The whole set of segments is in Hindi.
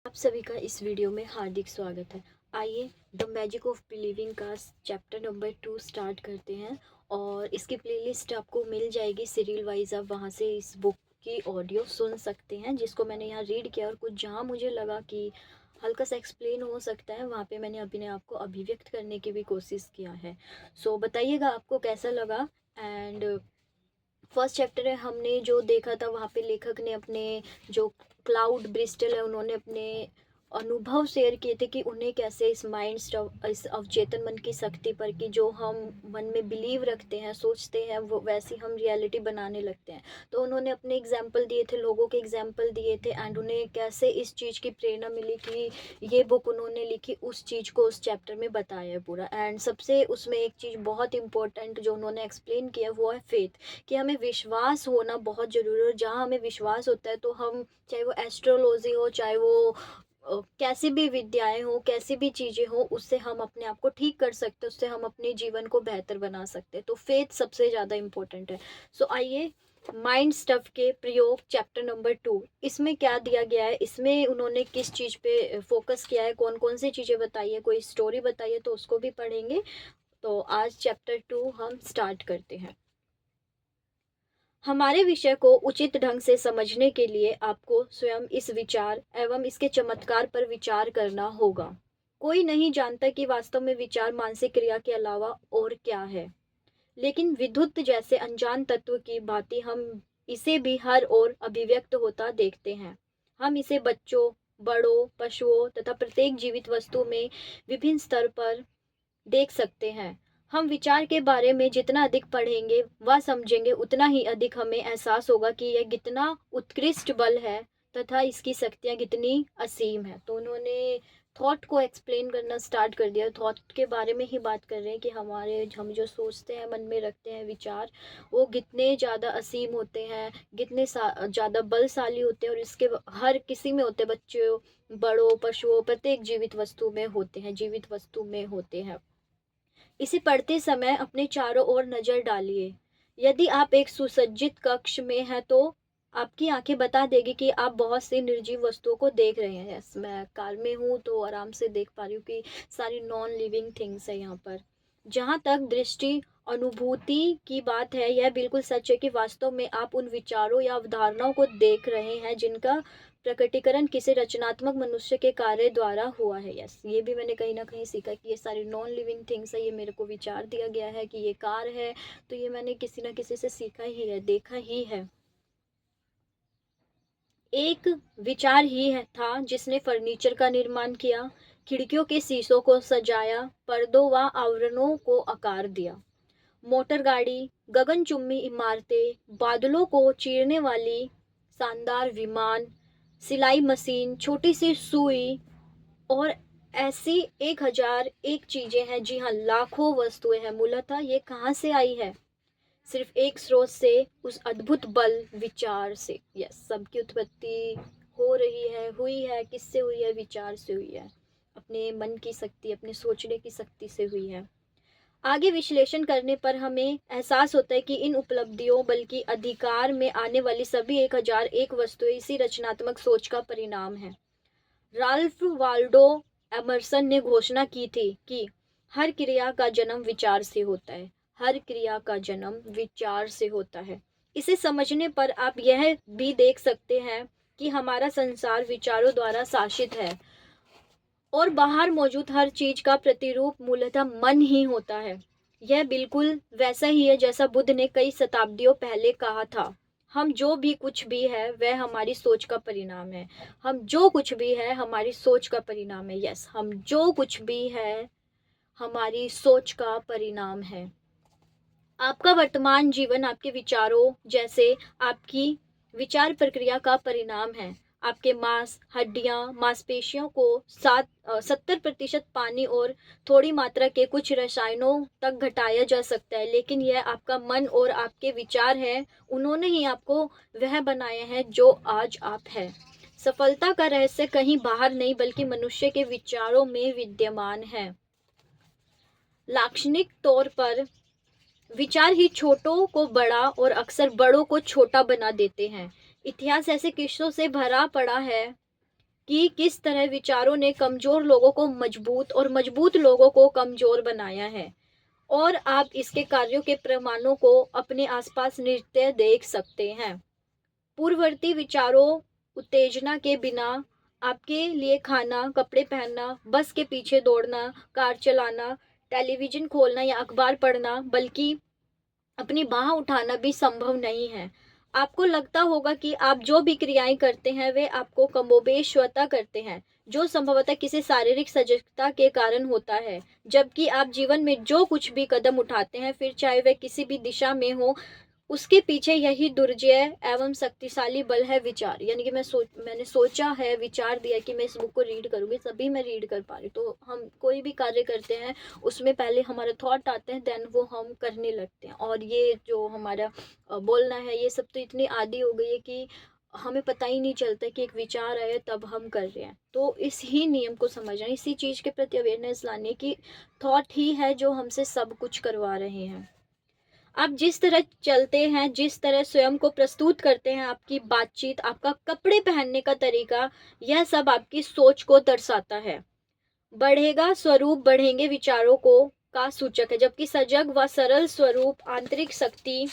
आप सभी का इस वीडियो में हार्दिक स्वागत है। आइए द मैजिक ऑफ बिलीविंग का चैप्टर नंबर 2 स्टार्ट करते हैं। और इसकी प्लेलिस्ट आपको मिल जाएगी सीरियल वाइज, आप वहाँ से इस बुक की ऑडियो सुन सकते हैं, जिसको मैंने यहाँ रीड किया और कुछ जहाँ मुझे लगा कि हल्का सा एक्सप्लेन हो सकता है वहाँ पे मैंने अपने आप को अभिव्यक्त करने की भी कोशिश किया है। सो बताइएगा आपको कैसा लगा। एंड फर्स्ट चैप्टर है, हमने जो देखा था वहाँ पे लेखक ने अपने जो क्लाउड ब्रिस्टल है उन्होंने अपने अनुभव शेयर किए थे कि उन्हें कैसे इस इस अवचेतन मन की शक्ति पर कि जो हम मन में बिलीव रखते हैं, सोचते हैं, वो वैसी हम रियलिटी बनाने लगते हैं। तो उन्होंने अपने एग्जाम्पल दिए थे, लोगों के एग्जाम्पल दिए थे, एंड उन्हें कैसे इस चीज़ की प्रेरणा मिली कि ये बुक उन्होंने लिखी, उस चीज़ को उस चैप्टर में बताया है पूरा। एंड सबसे उसमें एक चीज़ बहुत इंपॉर्टेंट जो उन्होंने एक्सप्लेन किया वो है फेथ, कि हमें विश्वास होना बहुत ज़रूरी है। और जहाँ हमें विश्वास होता है तो हम, चाहे वो एस्ट्रोलॉजी हो, चाहे वो कैसी भी विद्याएं हो, कैसी भी चीज़ें हो, उससे हम अपने आप को ठीक कर सकते हैं, उससे हम अपने जीवन को बेहतर बना सकते हैं। तो फेथ सबसे ज़्यादा इम्पोर्टेंट है। सो आइए माइंड स्टफ के प्रयोग चैप्टर नंबर 2, इसमें क्या दिया गया है, इसमें उन्होंने किस चीज़ पे फोकस किया है, कौन कौन सी चीज़ें बताई है, कोई स्टोरी बताई है तो उसको भी पढ़ेंगे। तो आज चैप्टर 2 हम स्टार्ट करते हैं। हमारे विषय को उचित ढंग से समझने के लिए आपको स्वयं इस विचार एवं इसके चमत्कार पर विचार करना होगा। कोई नहीं जानता कि वास्तव में विचार मानसिक क्रिया के अलावा और क्या है, लेकिन विद्युत जैसे अनजान तत्व की भांति हम इसे भी हर ओर अभिव्यक्त होता देखते हैं। हम इसे बच्चों, बड़ों, पशुओं तथा प्रत्येक जीवित वस्तु में विभिन्न स्तर पर देख सकते हैं। हम विचार के बारे में जितना अधिक पढ़ेंगे व समझेंगे, उतना ही अधिक हमें एहसास होगा कि यह कितना उत्कृष्ट बल है तथा इसकी शक्तियाँ कितनी असीम है। तो उन्होंने थॉट को एक्सप्लेन करना स्टार्ट कर दिया। थॉट के बारे में ही बात कर रहे हैं कि हम जो सोचते हैं, मन में रखते हैं विचार, वो कितने ज़्यादा असीम होते हैं, कितने ज़्यादा बलशाली होते हैं, और इसके हर किसी में होते हैं, बच्चों, बड़ों, पशुओं, प्रत्येक जीवित वस्तु में होते हैं, जीवित वस्तु में होते हैं। इसे पढ़ते समय अपने चारों ओर नजर डालिए। यदि आप एक सुसज्जित कक्ष में हैं तो आपकी आंखें बता देगी कि आप बहुत सी निर्जीव वस्तुओं को देख रहे हैं। यस, मैं कार में हूँ तो आराम से देख पा रही हूँ कि सारी नॉन लिविंग थिंग्स है यहाँ पर। जहाँ तक दृष्टि अनुभूति की बात है, यह बिल्कुल सच है कि वास्तव में आप उन विचारों या अवधारणाओं को देख रहे हैं जिनका प्रकटीकरण किसी रचनात्मक मनुष्य के कार्य द्वारा हुआ है। यस, ये भी मैंने कहीं ना कहीं सीखा कि ये सारी नॉन लिविंग थिंग्स है, ये मेरे को विचार दिया गया है कि ये कार है, तो ये मैंने किसी ना किसी से सीखा ही है, देखा ही है। एक विचार ही है था जिसने फर्नीचर का निर्माण किया, खिड़कियों के शीशों को सजाया, पर्दों व आवरणों को आकार दिया। मोटर गाड़ी, गगनचुंबी इमारतें, बादलों को चीरने वाली शानदार विमान, सिलाई मशीन, छोटी सी सुई, और ऐसी 1001 चीजें हैं। जी हाँ, लाखों वस्तुएं हैं। मूलतः ये कहाँ से आई है? सिर्फ एक स्रोत से, उस अद्भुत बल विचार से। यस, सबकी उत्पत्ति हो रही है, हुई है, किससे हुई है? विचार से हुई है, अपने मन की शक्ति, अपने सोचने की शक्ति से हुई है। आगे विश्लेषण करने पर हमें एहसास होता है कि इन उपलब्धियों बल्कि अधिकार में आने वाली सभी 1001 वस्तुएं इसी रचनात्मक सोच का परिणाम है। राल्फ वाल्डो एमर्सन ने घोषणा की थी कि हर क्रिया का जन्म विचार से होता है, हर क्रिया का जन्म विचार से होता है। इसे समझने पर आप यह भी देख सकते हैं कि हमारा संसार विचारों द्वारा शासित है और बाहर मौजूद हर चीज का प्रतिरूप मूलतः मन ही होता है। यह बिल्कुल वैसा ही है जैसा बुद्ध ने कई शताब्दियों पहले कहा था, हम जो भी कुछ भी है वह हमारी सोच का परिणाम है। हम जो कुछ भी है हमारी सोच का परिणाम है। यस, हम जो कुछ भी है हमारी सोच का परिणाम है। आपका वर्तमान जीवन आपके विचारों जैसे आपकी विचार प्रक्रिया का परिणाम है। आपके मांस, हड्डियां, मांसपेशियों को 70% पानी और थोड़ी मात्रा के कुछ रसायनों तक घटाया जा सकता है, लेकिन यह आपका मन और आपके विचार हैं, उन्होंने ही आपको वह बनाया है जो आज आप हैं। सफलता का रहस्य कहीं बाहर नहीं बल्कि मनुष्य के विचारों में विद्यमान है। लाक्षणिक तौर पर विचार ही छोटों को बड़ा और अक्सर बड़ों को छोटा बना देते हैं। इतिहास ऐसे किस्सों से भरा पड़ा है कि किस तरह विचारों ने कमज़ोर लोगों को मजबूत और मजबूत लोगों को कमज़ोर बनाया है, और आप इसके कार्यों के प्रमाणों को अपने आसपास नृत्य देख सकते हैं। पूर्ववर्ती विचारों उत्तेजना के बिना आपके लिए खाना, कपड़े पहनना, बस के पीछे दौड़ना, कार चलाना, टेलीविज़न खोलना या अखबार पढ़ना, बल्कि अपनी बाँह उठाना भी संभव नहीं है। आपको लगता होगा कि आप जो भी क्रियाएँ करते हैं, वे आपको कमोबेश स्वतः करते हैं, जो संभवतः किसी शारीरिक सजगता के कारण होता है। जबकि आप जीवन में जो कुछ भी कदम उठाते हैं, फिर चाहे वह किसी भी दिशा में हो, उसके पीछे यही दुर्जेय एवं शक्तिशाली बल है, विचार। यानी कि मैंने सोचा है, विचार दिया कि मैं इस बुक को रीड करूँगी, तभी मैं रीड कर पा रही। तो हम कोई भी कार्य करते हैं, उसमें पहले हमारे थॉट आते हैं, देन वो हम करने लगते हैं। और ये जो हमारा बोलना है, ये सब तो इतनी आदी हो गई है कि हमें पता ही नहीं चलता कि एक विचार आया तब हम कर रहे हैं। तो इस ही नियम को समझना, इसी चीज़ के प्रति अवेयरनेस लाने की, थॉट ही है जो हमसे सब कुछ करवा रहे हैं। आप जिस तरह चलते हैं, जिस तरह स्वयं को प्रस्तुत करते हैं, आपकी बातचीत, आपका कपड़े पहनने का तरीका, यह सब आपकी सोच को दर्शाता है। बढ़ेगा स्वरूप बढ़ेंगे विचारों को का सूचक है, जबकि सजग व सरल स्वरूप आंतरिक शक्ति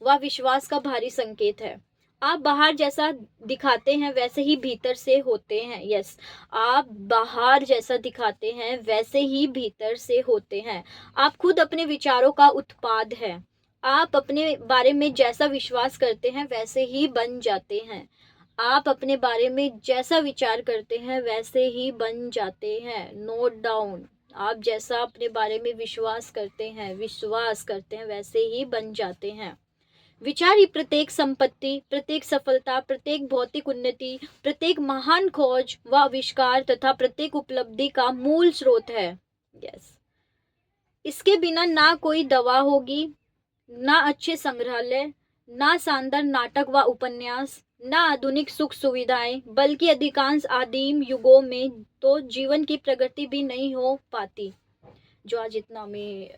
व विश्वास का भारी संकेत है। आप बाहर जैसा दिखाते हैं वैसे ही भीतर से होते हैं। यस, आप बाहर जैसा दिखाते हैं वैसे ही भीतर से होते हैं। आप खुद अपने विचारों का उत्पाद हैं। आप अपने बारे में जैसा विश्वास करते हैं वैसे ही बन जाते हैं। आप अपने बारे में जैसा विचार करते हैं वैसे ही बन जाते हैं। नोट डाउन, आप जैसा अपने बारे में विश्वास करते हैं वैसे ही बन जाते हैं। विचार ही प्रत्येक संपत्ति, प्रत्येक सफलता, प्रत्येक भौतिक उन्नति, प्रत्येक महान खोज व आविष्कार तथा प्रत्येक उपलब्धि का मूल स्रोत है। यस, इसके बिना ना कोई दवा होगी, ना अच्छे संग्रहालय, ना शानदार नाटक व उपन्यास, ना आधुनिक सुख सुविधाएं, बल्कि अधिकांश आदिम युगों में तो जीवन की प्रगति भी नहीं हो पाती। जो आज इतना हमें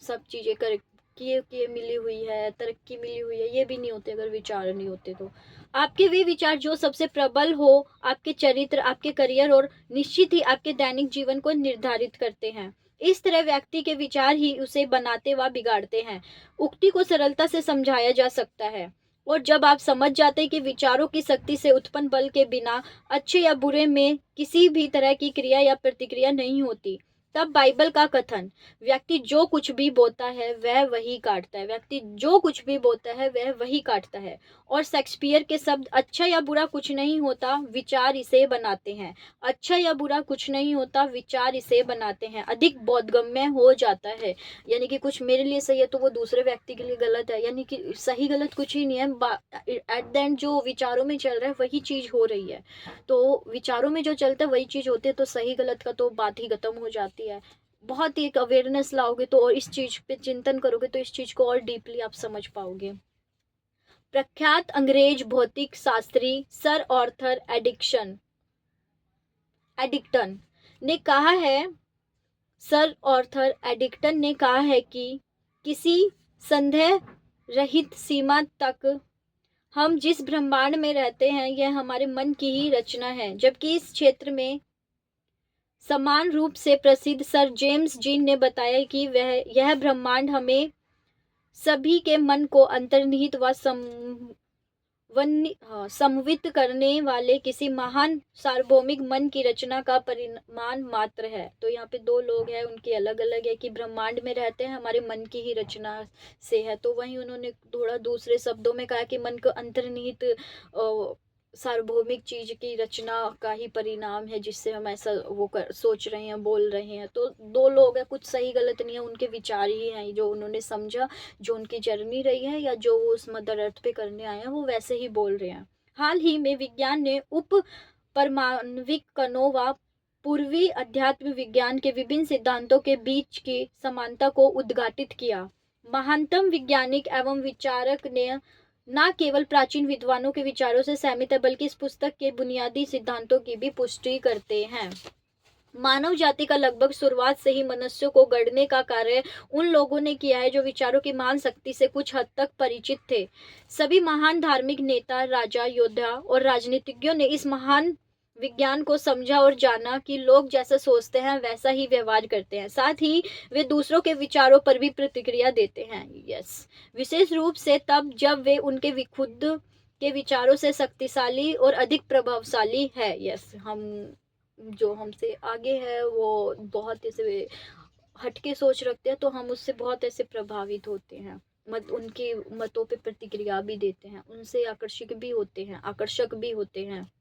सब चीज़ें कर किए मिली हुई है, तरक्की मिली हुई है, ये भी नहीं होते अगर विचार नहीं होते। तो आपके वे विचार जो सबसे प्रबल हो, आपके चरित्र, आपके करियर और निश्चित ही आपके दैनिक जीवन को निर्धारित करते हैं। इस तरह व्यक्ति के विचार ही उसे बनाते व बिगाड़ते हैं। उक्ति को सरलता से समझाया जा सकता है, और जब आप समझ जाते हैं कि विचारों की शक्ति से उत्पन्न बल के बिना अच्छे या बुरे में किसी भी तरह की क्रिया या प्रतिक्रिया नहीं होती, तब बाइबल का कथन, व्यक्ति जो कुछ भी बोता है वह वही काटता है, व्यक्ति जो कुछ भी बोता है वह वही काटता है, और शेक्सपियर के शब्द, अच्छा या बुरा कुछ नहीं होता, विचार इसे बनाते हैं। अच्छा या बुरा कुछ नहीं होता, विचार इसे बनाते हैं, अधिक बोधगम्य हो जाता है। यानी कि कुछ मेरे लिए सही है तो वो दूसरे व्यक्ति के लिए गलत है, यानी कि सही गलत कुछ ही नहीं है। एट द एंड जो विचारों में चल रहा है वही चीज़ हो रही है। तो विचारों में जो चलता है वही चीज़ होती है, तो सही गलत का तो बात ही खत्म हो जाती है। बहुत ही एक अवेयरनेस लाओगे तो, और इस चीज़ पे चिंतन करोगे तो इस चीज़ को और डीपली आप समझ पाओगे। प्रख्यात अंग्रेज भौतिक शास्त्री सर ऑर्थर एडिक्टन ने कहा है सर ऑर्थर एडिक्टन ने कहा है कि किसी संदेह रहित सीमा तक हम जिस ब्रह्मांड में रहते हैं यह हमारे मन की ही रचना है। जबकि इस क्षेत्र में समान रूप से प्रसिद्ध सर जेम्स जीन ने बताया कि यह ब्रह्मांड हमें सभी के मन को अंतर्निहित व समन्वित करने वाले किसी महान सार्वभौमिक मन की रचना का परिमाण मात्र है। तो यहाँ पे दो लोग हैं, उनके अलग अलग है कि ब्रह्मांड में रहते हैं हमारे मन की ही रचना से है। तो वहीं उन्होंने थोड़ा दूसरे शब्दों में कहा कि मन को अंतर्निहित सार्वभौमिक चीज की रचना का ही परिणाम है, जिससे हम ऐसा सोच रहे हैं, बोल रहे हैं। तो दो लोग हैं, कुछ सही गलत नहीं है, उनके विचार ही हैं जो उन्होंने समझा, जो उनकी जर्नी रही है या जो वो उस मदर अर्थ पे करने आए हैं वो वैसे ही बोल रहे हैं। हाल ही में विज्ञान ने उप परमाणविक कणों व पूर्वी अध्यात्म विज्ञान के विभिन्न सिद्धांतों के बीच की समानता को उद्घाटित किया। महानतम वैज्ञानिक एवं विचारक ने न केवल प्राचीन विद्वानों के विचारों से सहमत है, बल्कि इस पुस्तक के बुनियादी सिद्धांतों की भी पुष्टि करते हैं। मानव जाति का लगभग शुरुआत से ही मनुष्यों को गढ़ने का कार्य उन लोगों ने किया है जो विचारों की महान शक्ति से कुछ हद तक परिचित थे। सभी महान धार्मिक नेता, राजा, योद्धा और राजनीतिज्ञों ने इस महान विज्ञान को समझा और जाना कि लोग जैसा सोचते हैं वैसा ही व्यवहार करते हैं। साथ ही वे दूसरों के विचारों पर भी प्रतिक्रिया देते हैं। यस, विशेष रूप से तब जब वे उनके खुद के विचारों से शक्तिशाली और अधिक प्रभावशाली है। यस, हम जो हमसे आगे है वो बहुत ऐसे हटके सोच रखते हैं, तो हम उससे बहुत ऐसे प्रभावित होते हैं, मत उनके मतों पे प्रतिक्रिया भी देते हैं, उनसे आकर्षक भी होते हैं।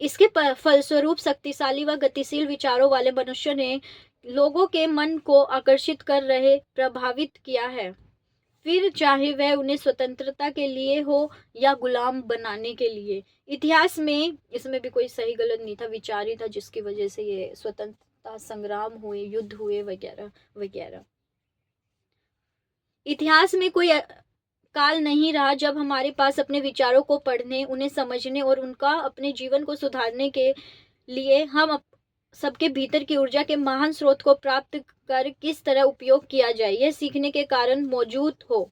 इसके फलस्वरूप शक्तिशाली व गतिशील विचारों वाले मनुष्य ने लोगों के मन को आकर्षित कर रहे प्रभावित किया है, फिर चाहे वह उन्हें स्वतंत्रता के लिए हो या गुलाम बनाने के लिए। इतिहास में इसमें भी कोई सही गलत नहीं था, विचार ही था जिसकी वजह से ये स्वतंत्रता संग्राम हुए, युद्ध हुए वगैरह वगैरह। इतिहास में कोई काल नहीं रहा जब हमारे पास अपने विचारों को पढ़ने, उन्हें समझने और उनका अपने जीवन को सुधारने के लिए हम सबके भीतर की ऊर्जा के महान स्रोत को प्राप्त कर किस तरह उपयोग किया जाए, यह सीखने के कारण मौजूद हो।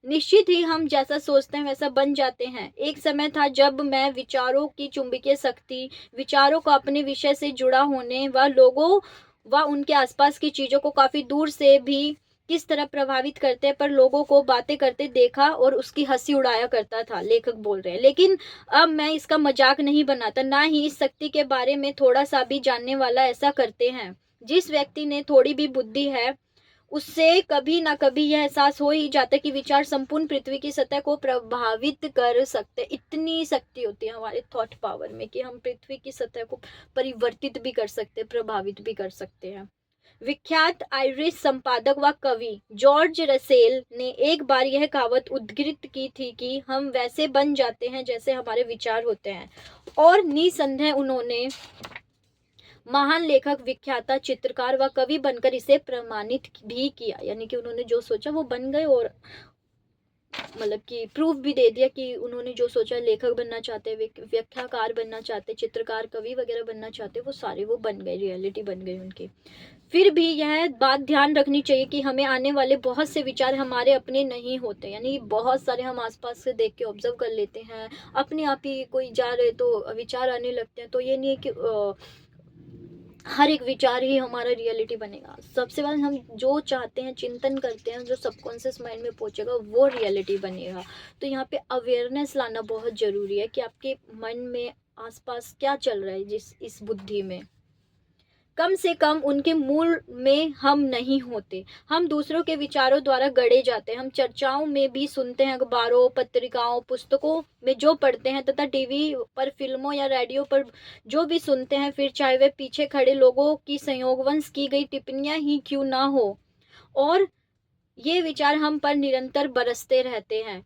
निश्चित ही हम जैसा सोचते हैं वैसा बन जाते हैं। एक समय था जब मैं विचारों की चुंबकीय शक्ति, विचारों को अपने विषय से जुड़ा होने व लोगों व उनके आसपास की चीजों को काफी दूर से भी किस तरह प्रभावित करते हैं पर लोगों को बातें करते देखा और उसकी हंसी उड़ाया करता था। लेखक बोल रहे हैं। लेकिन अब मैं इसका मजाक नहीं बनाता, ना ही इस शक्ति के बारे में थोड़ा सा भी जानने वाला ऐसा करते हैं। जिस व्यक्ति ने थोड़ी भी बुद्धि है उससे कभी ना कभी यह एहसास हो ही जाता है कि विचार संपूर्ण पृथ्वी की सतह को प्रभावित कर सकते। इतनी शक्ति होती है हमारे थॉट पावर में कि हम पृथ्वी की सतह को परिवर्तित भी कर सकते, प्रभावित भी कर सकते हैं। विख्यात आयरिश संपादक व कवि जॉर्ज रसेल ने एक बार यह कहावत उद्धृत की थी कि हम वैसे बन जाते हैं जैसे हमारे विचार होते हैं, और निसंदेह उन्होंने महान लेखक, विख्याता चित्रकार व कवि बनकर इसे प्रमाणित भी किया। यानी कि उन्होंने जो सोचा वो बन गए, और मतलब कि प्रूफ भी दे दिया कि उन्होंने जो सोचा, लेखक बनना चाहते, व्याख्याकार बनना चाहते, चित्रकार, कवि वगैरह बनना चाहते, वो सारे वो बन गए, रियलिटी बन गई उनकी। फिर भी यह बात ध्यान रखनी चाहिए कि हमें आने वाले बहुत से विचार हमारे अपने नहीं होते। यानी बहुत सारे हम आसपास से देख के ऑब्जर्व कर लेते हैं, अपने आप ही कोई जा रहे तो विचार आने लगते हैं। तो ये नहीं है कि हर एक विचार ही हमारा रियलिटी बनेगा। सबसे पहले हम जो चाहते हैं, चिंतन करते हैं, जो सबकॉन्शियस माइंड में पहुंचेगा वो रियलिटी बनेगा। तो यहाँ पे अवेयरनेस लाना बहुत ज़रूरी है कि आपके मन में आसपास क्या चल रहा है, जिस इस बुद्धि में कम से कम उनके मूल में हम नहीं होते। हम दूसरों के विचारों द्वारा गढ़े जाते हैं। हम चर्चाओं में भी सुनते हैं, अखबारों, पत्रिकाओं, पुस्तकों में जो पढ़ते हैं तथा टीवी पर, फिल्मों या रेडियो पर जो भी सुनते हैं, फिर चाहे वे पीछे खड़े लोगों की संयोगवश की गई टिप्पणियां ही क्यों ना हो, और ये विचार हम पर निरंतर बरसते रहते हैं।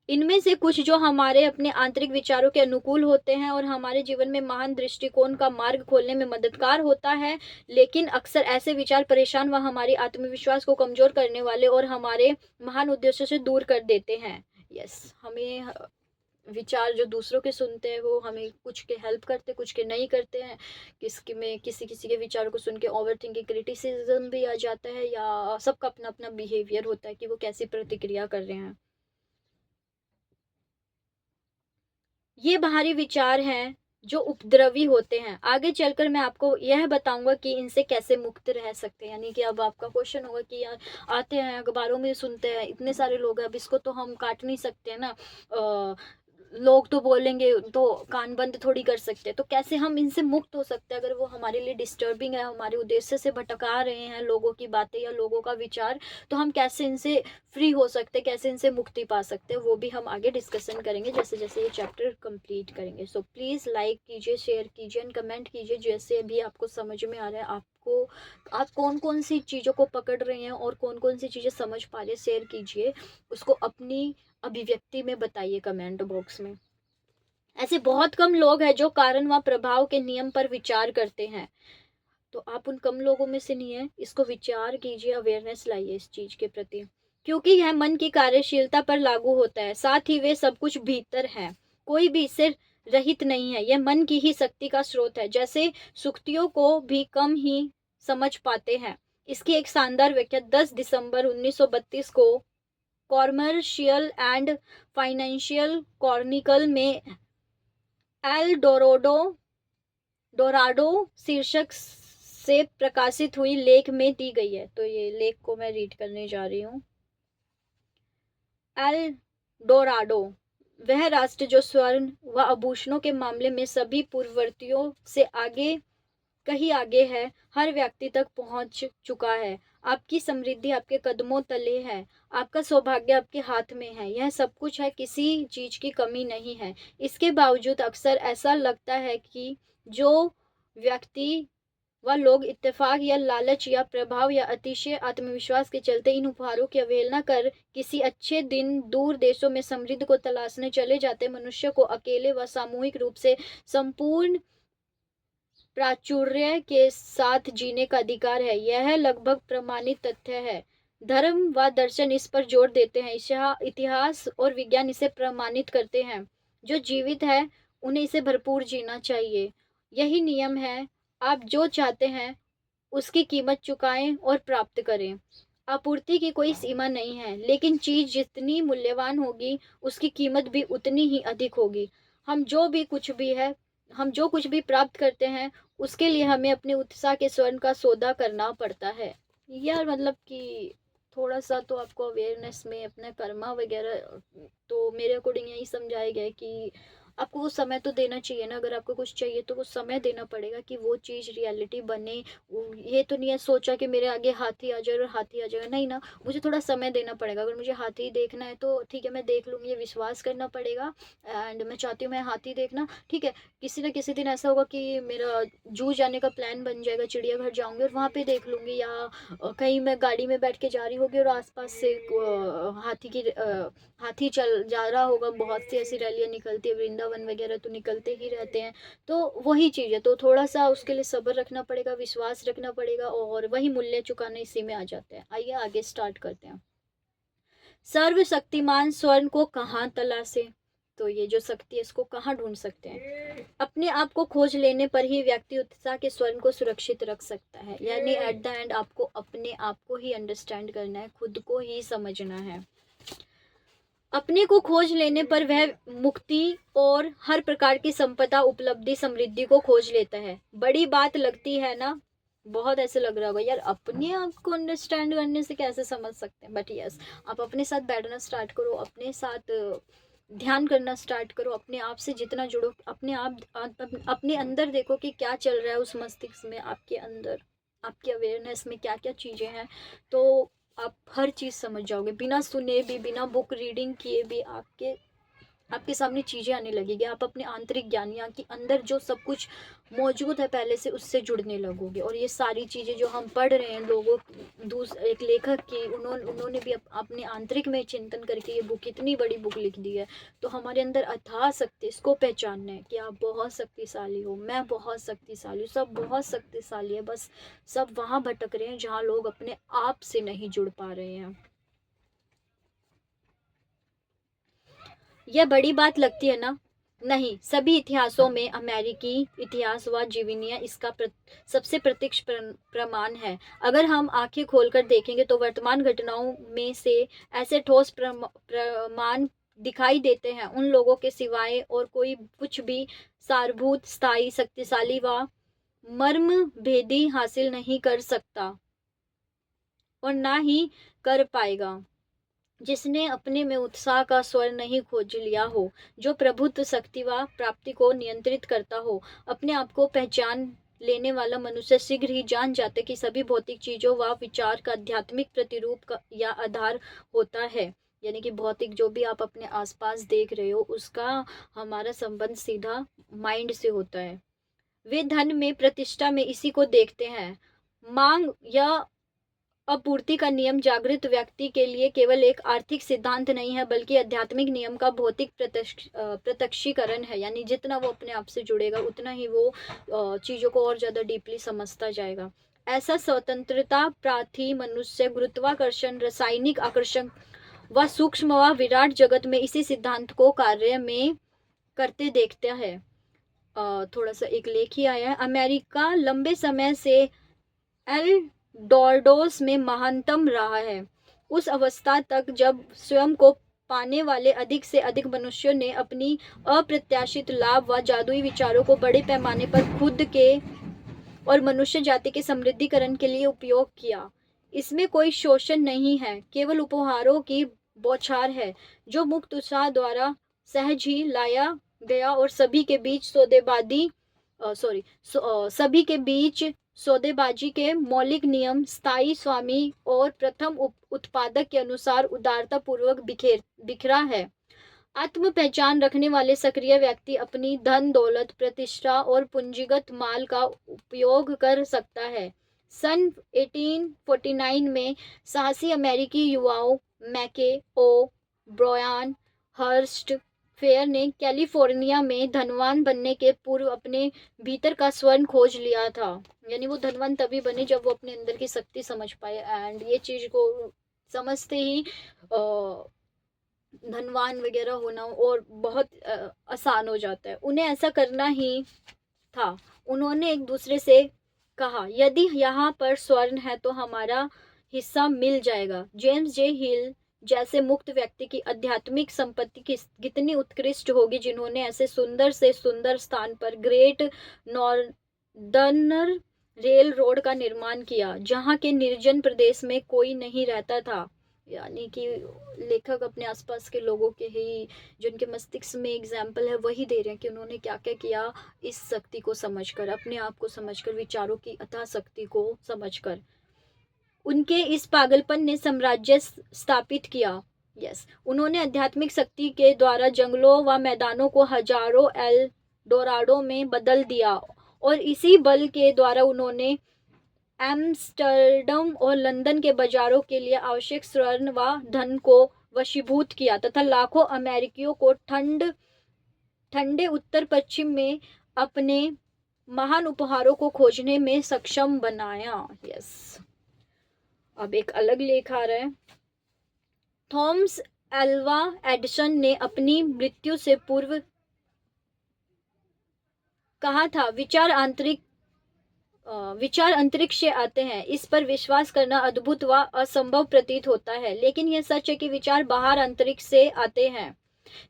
इनमें से कुछ जो हमारे अपने आंतरिक विचारों के अनुकूल होते हैं और हमारे जीवन में महान दृष्टिकोण का मार्ग खोलने में मददगार होता है, लेकिन अक्सर ऐसे विचार परेशान व हमारी आत्मविश्वास को कमजोर करने वाले और हमारे महान उद्देश्यों से दूर कर देते हैं। यस, हमें विचार जो दूसरों के सुनते हैं वो हमें कुछ के हेल्प करते, कुछ के नहीं करते हैं। किसी में किसी किसी के विचारों को सुन के ओवर थिंकिंग, क्रिटिसिज्म भी आ जाता है, या सबका अपना अपना बिहेवियर होता है कि वो कैसी प्रतिक्रिया कर रहे हैं। ये बाहरी विचार हैं जो उपद्रवी होते हैं। आगे चलकर मैं आपको यह बताऊंगा कि इनसे कैसे मुक्त रह सकते हैं। यानी कि अब आपका क्वेश्चन होगा कि यार आते हैं, अखबारों में सुनते हैं, इतने सारे लोग हैं, अब इसको तो हम काट नहीं सकते हैं ना, लोग तो बोलेंगे तो कान बंद थोड़ी कर सकते हैं। तो कैसे हम इनसे मुक्त हो सकते हैं अगर वो हमारे लिए डिस्टर्बिंग है, हमारे उद्देश्य से भटका रहे हैं लोगों की बातें या लोगों का विचार, तो हम कैसे इनसे फ्री हो सकते हैं, कैसे इनसे मुक्ति पा सकते हैं, वो भी हम आगे डिस्कशन करेंगे जैसे जैसे ये चैप्टर कंप्लीट करेंगे। सो प्लीज़ लाइक कीजिए, शेयर कीजिए एंड कमेंट कीजिए जैसे भी आपको समझ में आ रहा है। आपको आप कौन कौन सी चीज़ों को पकड़ रहे हैं और कौन कौन सी चीज़ें समझ पा रहे हैं, शेयर कीजिए, उसको अपनी अभिव्यक्ति में बताइए कमेंट बॉक्स में। ऐसे बहुत कम लोग हैं जो कारण व प्रभाव के नियम पर विचार करते हैं, तो आप उन कम लोगों में से नहीं है। इसको विचार कीजिए, अवेयरनेस लाइए इस चीज के प्रति, क्योंकि यह मन की कार्यशीलता पर लागू होता है। साथ ही वे सब कुछ भीतर है। कोई भी सिर्फ रहित नहीं है, यह मन की ही शक्ति का स्रोत है, जैसे सुक्तियों को भी कम ही समझ पाते हैं। इसकी एक शानदार व्याख्या 10 दिसंबर 1932 को कॉमर्शियल एंड फाइनेंशियल क्रॉनिकल में एल डोराडो शीर्षक से प्रकाशित हुई लेख में दी गई है। तो ये लेख को मैं रीड करने जा रही हूँ। एल डोराडो वह राष्ट्र जो स्वर्ण व आभूषणों के मामले में सभी पूर्ववर्तियों से आगे, कहीं आगे है, हर व्यक्ति तक पहुंच चुका है। आपकी समृद्धि आपके कदमों तले है, आपका सौभाग्य आपके हाथ में है, यह सब कुछ है, किसी चीज की कमी नहीं है। इसके बावजूद अक्सर ऐसा लगता है कि जो व्यक्ति व लोग इत्तेफाक या लालच या प्रभाव या अतिशय आत्मविश्वास के चलते इन उपहारों की अवहेलना कर किसी अच्छे दिन दूर देशों में समृद्धि को तलाशने चले जाते मनुष्य को अकेले व सामूहिक रूप से संपूर्ण प्राचुर्य के साथ जीने का अधिकार है। यह लगभग प्रमाणित तथ्य है। धर्म व दर्शन इस पर जोर देते हैं, इतिहास और विज्ञान इसे प्रमाणित करते हैं। जो जीवित है उन्हें इसे भरपूर जीना चाहिए। यही नियम है। आप जो चाहते हैं उसकी कीमत चुकाएं और प्राप्त करें। आपूर्ति की कोई सीमा नहीं है, लेकिन चीज जितनी मूल्यवान होगी उसकी कीमत भी उतनी ही अधिक होगी। हम जो कुछ भी प्राप्त करते हैं उसके लिए हमें अपने उत्साह के स्वर्ण का सौदा करना पड़ता है। यार मतलब कि थोड़ा सा तो आपको अवेयरनेस में अपना कर्मा वगैरह, तो मेरे अकॉर्डिंग यही समझाया गया है कि आपको वो समय तो देना चाहिए ना। अगर आपको कुछ चाहिए तो वो समय देना पड़ेगा कि वो चीज़ रियलिटी बने। ये तो नहीं है सोचा कि मेरे आगे हाथी आ जाए और हाथी आ जाएगा, नहीं ना, मुझे थोड़ा समय देना पड़ेगा। अगर मुझे हाथी देखना है तो ठीक है, मैं देख लूँगी, ये विश्वास करना पड़ेगा। एंड मैं चाहती हूँ मैं हाथी देखना, ठीक है। किसी न किसी दिन ऐसा होगा कि मेरा जू जाने का प्लान बन जाएगा, चिड़ियाघर जाऊँगी और वहाँ पे देख लूँगी, या कहीं मैं गाड़ी में बैठ के जा रही होगी और आसपास से हाथी चल जा रहा होगा। बहुत सी ऐसी रैलियाँ निकलती है, वृंदावन वगैरह तो निकलते ही रहते हैं। तो वही चीज़ है, तो थोड़ा सा उसके लिए सब्र रखना पड़ेगा, विश्वास रखना पड़ेगा, और वही मूल्य चुकाना इसी में आ जाते हैं। आइए आगे स्टार्ट करते हैं। सर्वशक्तिमान स्वर्ण को कहाँ तलाशे? तो ये जो शक्ति है इसको कहाँ ढूंढ सकते हैं? अपने आप को खोज लेने पर ही व्यक्ति उत्साह के स्वर्ण को सुरक्षित रख सकता है। यानी एट द एंड आपको अपने आप को ही अंडरस्टैंड करना है, खुद को ही समझना है। अपने को खोज लेने पर वह मुक्ति और हर प्रकार की संपदा, उपलब्धि, समृद्धि को खोज लेता है। बड़ी बात लगती है ना? बहुत ऐसे लग रहा होगा यार, अपने आप को अंडरस्टैंड करने से कैसे समझ सकते हैं, बट यस, आप अपने साथ बैठना स्टार्ट करो, अपने साथ ध्यान करना स्टार्ट करो, अपने आप से जितना जुड़ो, अपने अंदर देखो कि क्या चल रहा है उस मस्तिष्क में, आपके अंदर, आपकी अवेयरनेस में क्या क्या चीज़ें हैं। तो आप हर चीज़ समझ जाओगे, बिना सुने भी, बिना बुक रीडिंग किए भी आपके सामने चीज़ें आने लगेगी। आप अपने आंतरिक ज्ञान, यहाँ के अंदर जो सब कुछ मौजूद है पहले से, उससे जुड़ने लगोगे। और ये सारी चीज़ें जो हम पढ़ रहे हैं लोगों, एक लेखक की, उन्होंने भी अपने आंतरिक में चिंतन करके ये बुक, इतनी बड़ी बुक लिख दी है। तो हमारे अंदर अथाह शक्ति, इसको पहचानना है कि आप बहुत शक्तिशाली हो, मैं बहुत शक्तिशाली हूँ, सब बहुत शक्तिशाली है। बस सब वहाँ भटक रहे हैं जहाँ लोग अपने आप से नहीं जुड़ पा रहे हैं। यह बड़ी बात लगती है ना? नहीं, सभी इतिहासों में अमेरिकी इतिहास व जीवनीय इसका सबसे प्रत्यक्ष प्रमाण है। अगर हम आंखें खोलकर देखेंगे तो वर्तमान घटनाओं में से ऐसे ठोस प्रमाण दिखाई देते हैं उन लोगों के सिवाय और कोई कुछ भी सारभूत, स्थायी, शक्तिशाली व मर्म भेदी हासिल नहीं कर सकता और ना ही कर पाएगा, जिसने अपने में उत्साह का स्वर नहीं खोज लिया हो, जो प्रभुत्व, शक्ति व प्राप्ति को नियंत्रित करता हो। अपने आप को पहचान लेने वाला मनुष्य शीघ्र ही जान जाते कि सभी भौतिक चीजों व विचार का आध्यात्मिक प्रतिरूप का या आधार होता है। यानी कि भौतिक जो भी आप अपने आसपास देख रहे हो उसका हमारा संबंध सीधा माइंड से होता है। वे धन में, प्रतिष्ठा में इसी को देखते हैं। मांग या आपूर्ति का नियम जागृत व्यक्ति के लिए केवल एक आर्थिक सिद्धांत नहीं है, बल्कि आध्यात्मिक नियम का भौतिक प्रत्यक्षीकरण है। यानी जितना वो अपने आप से जुड़ेगा उतना ही वो चीज़ों को और ज़्यादा डीपली समझता जाएगा। ऐसा स्वतंत्रता प्रार्थी मनुष्य गुरुत्वाकर्षण, रासायनिक आकर्षण व सूक्ष्म व विराट जगत में इसी सिद्धांत को कार्य में करते देखता है। थोड़ा सा एक लेख ही आया है, अमेरिका लंबे समय से एल डोरडोस में महानतम रहा है। उस अवस्था तक जब स्वयं को पाने वाले अधिक से अधिक मनुष्यों ने अपनी अप्रत्याशित लाभ व जादुई विचारों को बड़े पैमाने पर खुद के और मनुष्य जाति के समृद्धिकरण के लिए उपयोग किया। इसमें कोई शोषण नहीं है, केवल उपहारों की बौछार है जो मुक्त उत्साह द्वारा सहज ही लाया गया और सभी के बीच सौदेबाजी के मौलिक नियम, स्थायी स्वामी और प्रथम उत्पादक के अनुसार उदारता पूर्वक बिखरा है। आत्म पहचान रखने वाले सक्रिय व्यक्ति अपनी धन दौलत प्रतिष्ठा और पूंजीगत माल का उपयोग कर सकता है। सन 1849 में साहसी अमेरिकी युवाओं मैके ओ ब्रायन हर्स्ट फेयर ने कैलिफोर्निया में धनवान बनने के पूर्व अपने भीतर का स्वर्ण खोज लिया था। यानी वो धनवान तभी बने जब वो अपने अंदर की शक्ति समझ पाए, एंड ये चीज को समझते ही धनवान वगैरह होना और बहुत आसान हो जाता है। उन्हें ऐसा करना ही था। उन्होंने एक दूसरे से कहा, यदि यहाँ पर स्वर्ण है तो हमारा हिस्सा मिल जाएगा। जेम्स जे हिल जैसे मुक्त व्यक्ति की आध्यात्मिक संपत्ति कितनी उत्कृष्ट होगी, जिन्होंने ऐसे सुंदर से सुंदर स्थान पर ग्रेट नॉर्दर्न रेल रोड का निर्माण किया, जहाँ के निर्जन प्रदेश में कोई नहीं रहता था। यानी कि लेखक अपने आसपास के लोगों के ही, जिनके मस्तिष्क में एग्जाम्पल है, वही दे रहे हैं कि उन्होंने क्या क्या किया इस शक्ति को समझकर, अपने आप को समझकर, विचारों की अथाह शक्ति को समझकर। उनके इस पागलपन ने साम्राज्य स्थापित किया। उन्होंने आध्यात्मिक शक्ति के द्वारा जंगलों व मैदानों को हजारों एल डोराडो में बदल दिया और इसी बल के द्वारा उन्होंने एम्स्टर्डम और लंदन के बाजारों के लिए आवश्यक स्वर्ण व धन को वशीभूत किया तथा लाखों अमेरिकियों को ठंडे उत्तर पश्चिम में अपने महान उपहारों को खोजने में सक्षम बनाया। अब एक अलग लेख आ रहा है। थॉमस एल्वा एडिसन ने अपनी मृत्यु से पूर्व कहा था, विचार अंतरिक्ष से आते हैं। इस पर विश्वास करना अद्भुत व असंभव प्रतीत होता है, लेकिन यह सच है कि विचार बाहर अंतरिक्ष से आते हैं।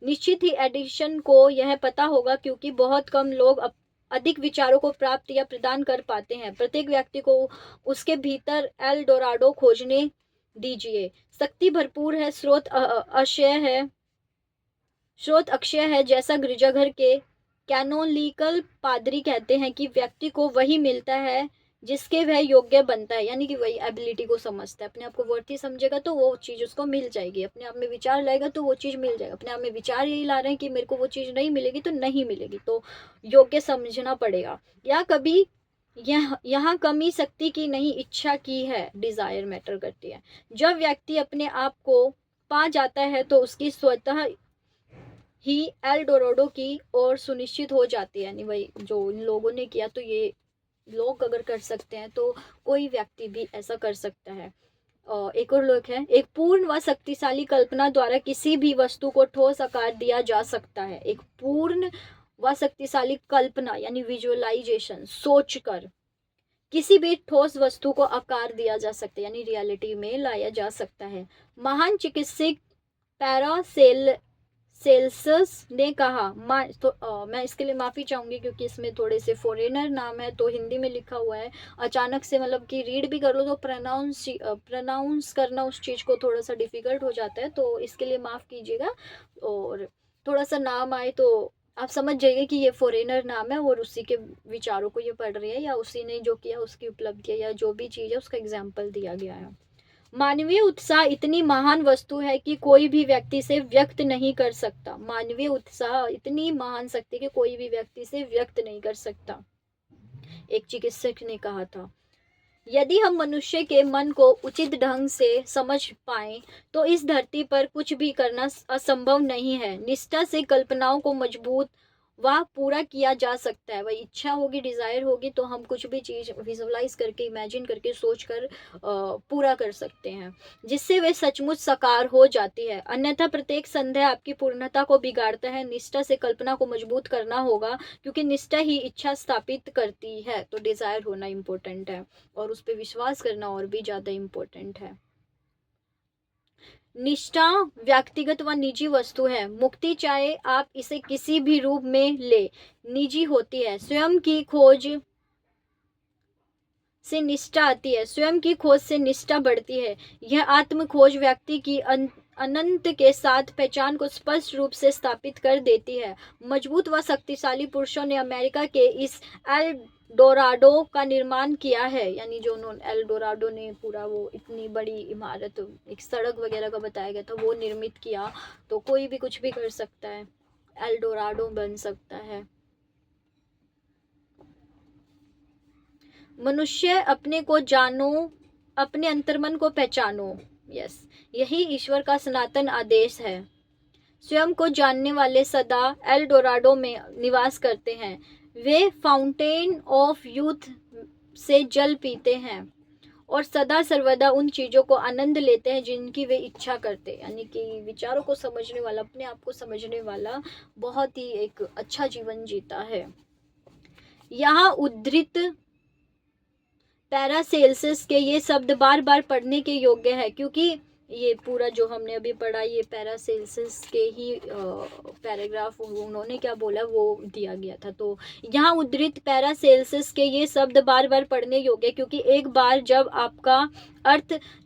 निश्चित ही एडिशन को यह पता होगा, क्योंकि बहुत कम लोग अधिक विचारों को प्राप्त या प्रदान कर पाते हैं। प्रत्येक व्यक्ति को उसके भीतर एल डोराडो खोजने दीजिए। शक्ति भरपूर है, स्रोत अक्षय है। जैसा गिरजाघर के कैनोनिकल पादरी कहते हैं कि व्यक्ति को वही मिलता है जिसके वह योग्य बनता है, यानी कि वही एबिलिटी को समझता है। अपने आप को वर्थी समझेगा तो वो चीज़ उसको मिल जाएगी, अपने आप में विचार लाएगा तो वो चीज़ मिल जाएगा। अपने आप में विचार यही ला रहे हैं कि मेरे को वो चीज़ नहीं मिलेगी तो नहीं मिलेगी, तो योग्य समझना पड़ेगा। या कभी यहाँ कमी शक्ति की नहीं, इच्छा की है, डिजायर मैटर करती है। जब व्यक्ति अपने आप को पा जाता है तो उसकी स्वतः ही एल डोराडो की ओर सुनिश्चित हो जाती है। यानी वही जो इन लोगों ने किया, तो ये लोग अगर कर सकते हैं तो कोई व्यक्ति भी ऐसा कर सकता है। एक और लोग है, एक पूर्ण व शक्तिशाली कल्पना द्वारा किसी भी वस्तु को ठोस आकार दिया जा सकता है। एक पूर्ण व शक्तिशाली कल्पना यानी विजुअलाइजेशन, सोचकर किसी भी ठोस वस्तु को आकार दिया जा सकता है, यानी रियलिटी में लाया जा सकता है। महान चिकित्सक पैरासेल्सस ने कहा, मैं इसके लिए माफ़ी चाहूँगी क्योंकि इसमें थोड़े से फॉरेनर नाम है, तो हिंदी में लिखा हुआ है। अचानक से मतलब कि रीड भी कर लो तो प्रोनाउंस करना उस चीज़ को थोड़ा सा डिफ़िकल्ट हो जाता है, तो इसके लिए माफ़ कीजिएगा। और थोड़ा सा नाम आए तो आप समझ जाइए कि ये फॉरेनर नाम है और उसी के विचारों को ये पढ़ रही है, या उसी ने जो किया उसकी उपलब्धियाँ या जो भी चीज़ है उसका एग्जाम्पल दिया गया है। मानवीय उत्साह इतनी महान वस्तु है कि कोई भी व्यक्ति से व्यक्त नहीं कर सकता। मानवीय उत्साह इतनी महान शक्ति कि कोई भी व्यक्ति से व्यक्त नहीं कर सकता, एक चिकित्सक ने कहा था। यदि हम मनुष्य के मन को उचित ढंग से समझ पाएं तो इस धरती पर कुछ भी करना असंभव नहीं है। निष्ठा से कल्पनाओं को मजबूत वह पूरा किया जा सकता है। वही इच्छा होगी, डिज़ायर होगी तो हम कुछ भी चीज़ विज़ुअलाइज़ करके, इमेजिन करके, सोच कर पूरा कर सकते हैं, जिससे वे सचमुच साकार हो जाती है। अन्यथा प्रत्येक संदेह आपकी पूर्णता को बिगाड़ता है। निष्ठा से कल्पना को मजबूत करना होगा, क्योंकि निष्ठा ही इच्छा स्थापित करती है। तो डिज़ायर होना इम्पोर्टेंट है और उस पे विश्वास करना और भी ज़्यादा इम्पोर्टेंट है। निष्ठा व्यक्तिगत व निजी वस्तु है। मुक्ति, चाहे आप इसे किसी भी रूप में ले, निजी होती है। स्वयं की खोज से निष्ठा आती है, स्वयं की खोज से निष्ठा बढ़ती है। यह आत्म खोज व्यक्ति की अनंत के साथ पहचान को स्पष्ट रूप से स्थापित कर देती है। मजबूत व शक्तिशाली पुरुषों ने अमेरिका के इस एल डोराडो का निर्माण किया है, यानी जो उन्होंने एल डोराडो ने पूरा वो इतनी बड़ी इमारत, एक सड़क वगैरह का बताया गया था, वो निर्मित किया। तो कोई भी कुछ भी कर सकता है, एल डोराडो बन सकता है। मनुष्य अपने को जानो, अपने अंतर्मन को पहचानो। यस, यही ईश्वर का सनातन आदेश है। स्वयं को जानने वाले सदा एल डोराडो में निवास करते हैं। वे फाउंटेन ऑफ यूथ से जल पीते हैं और सदा सर्वदा उन चीज़ों को आनंद लेते हैं जिनकी वे इच्छा करते हैं। यानी कि विचारों को समझने वाला, अपने आप को समझने वाला बहुत ही एक अच्छा जीवन जीता है। यहाँ उद्धृत पैरासेल्सिस के ये शब्द बार बार पढ़ने के योग्य है, क्योंकि ये पूरा जो हमने अभी पढ़ा ये पैरासेल्सिस के ही पैराग्राफ उन्होंने क्या बोला वो दिया गया था। तो यहाँ उद्धृत पैरासेल्सिस के ये शब्द बार बार पढ़ने योग्य, क्योंकि एक बार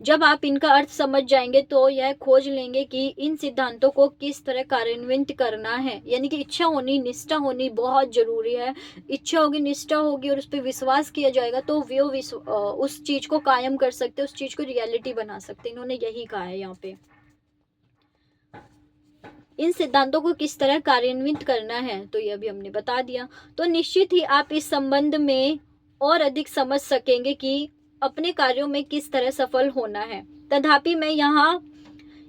जब आप इनका अर्थ समझ जाएंगे तो यह खोज लेंगे कि इन सिद्धांतों को किस तरह कार्यान्वित करना है। यानी कि इच्छा होनी, निष्ठा होनी बहुत जरूरी है। इच्छा होगी, निष्ठा होगी और उस पर विश्वास किया जाएगा तो वे उस चीज को कायम कर सकते, उस चीज को रियलिटी बना सकते। इन्होंने यही कहा है यहाँ पे। इन सिद्धांतों को किस तरह कार्यान्वित करना है तो ये अभी हमने बता दिया। तो निश्चित ही आप इस संबंध में और अधिक समझ सकेंगे कि अपने कार्यों में किस तरह सफल होना है। तथापि मैं यहाँ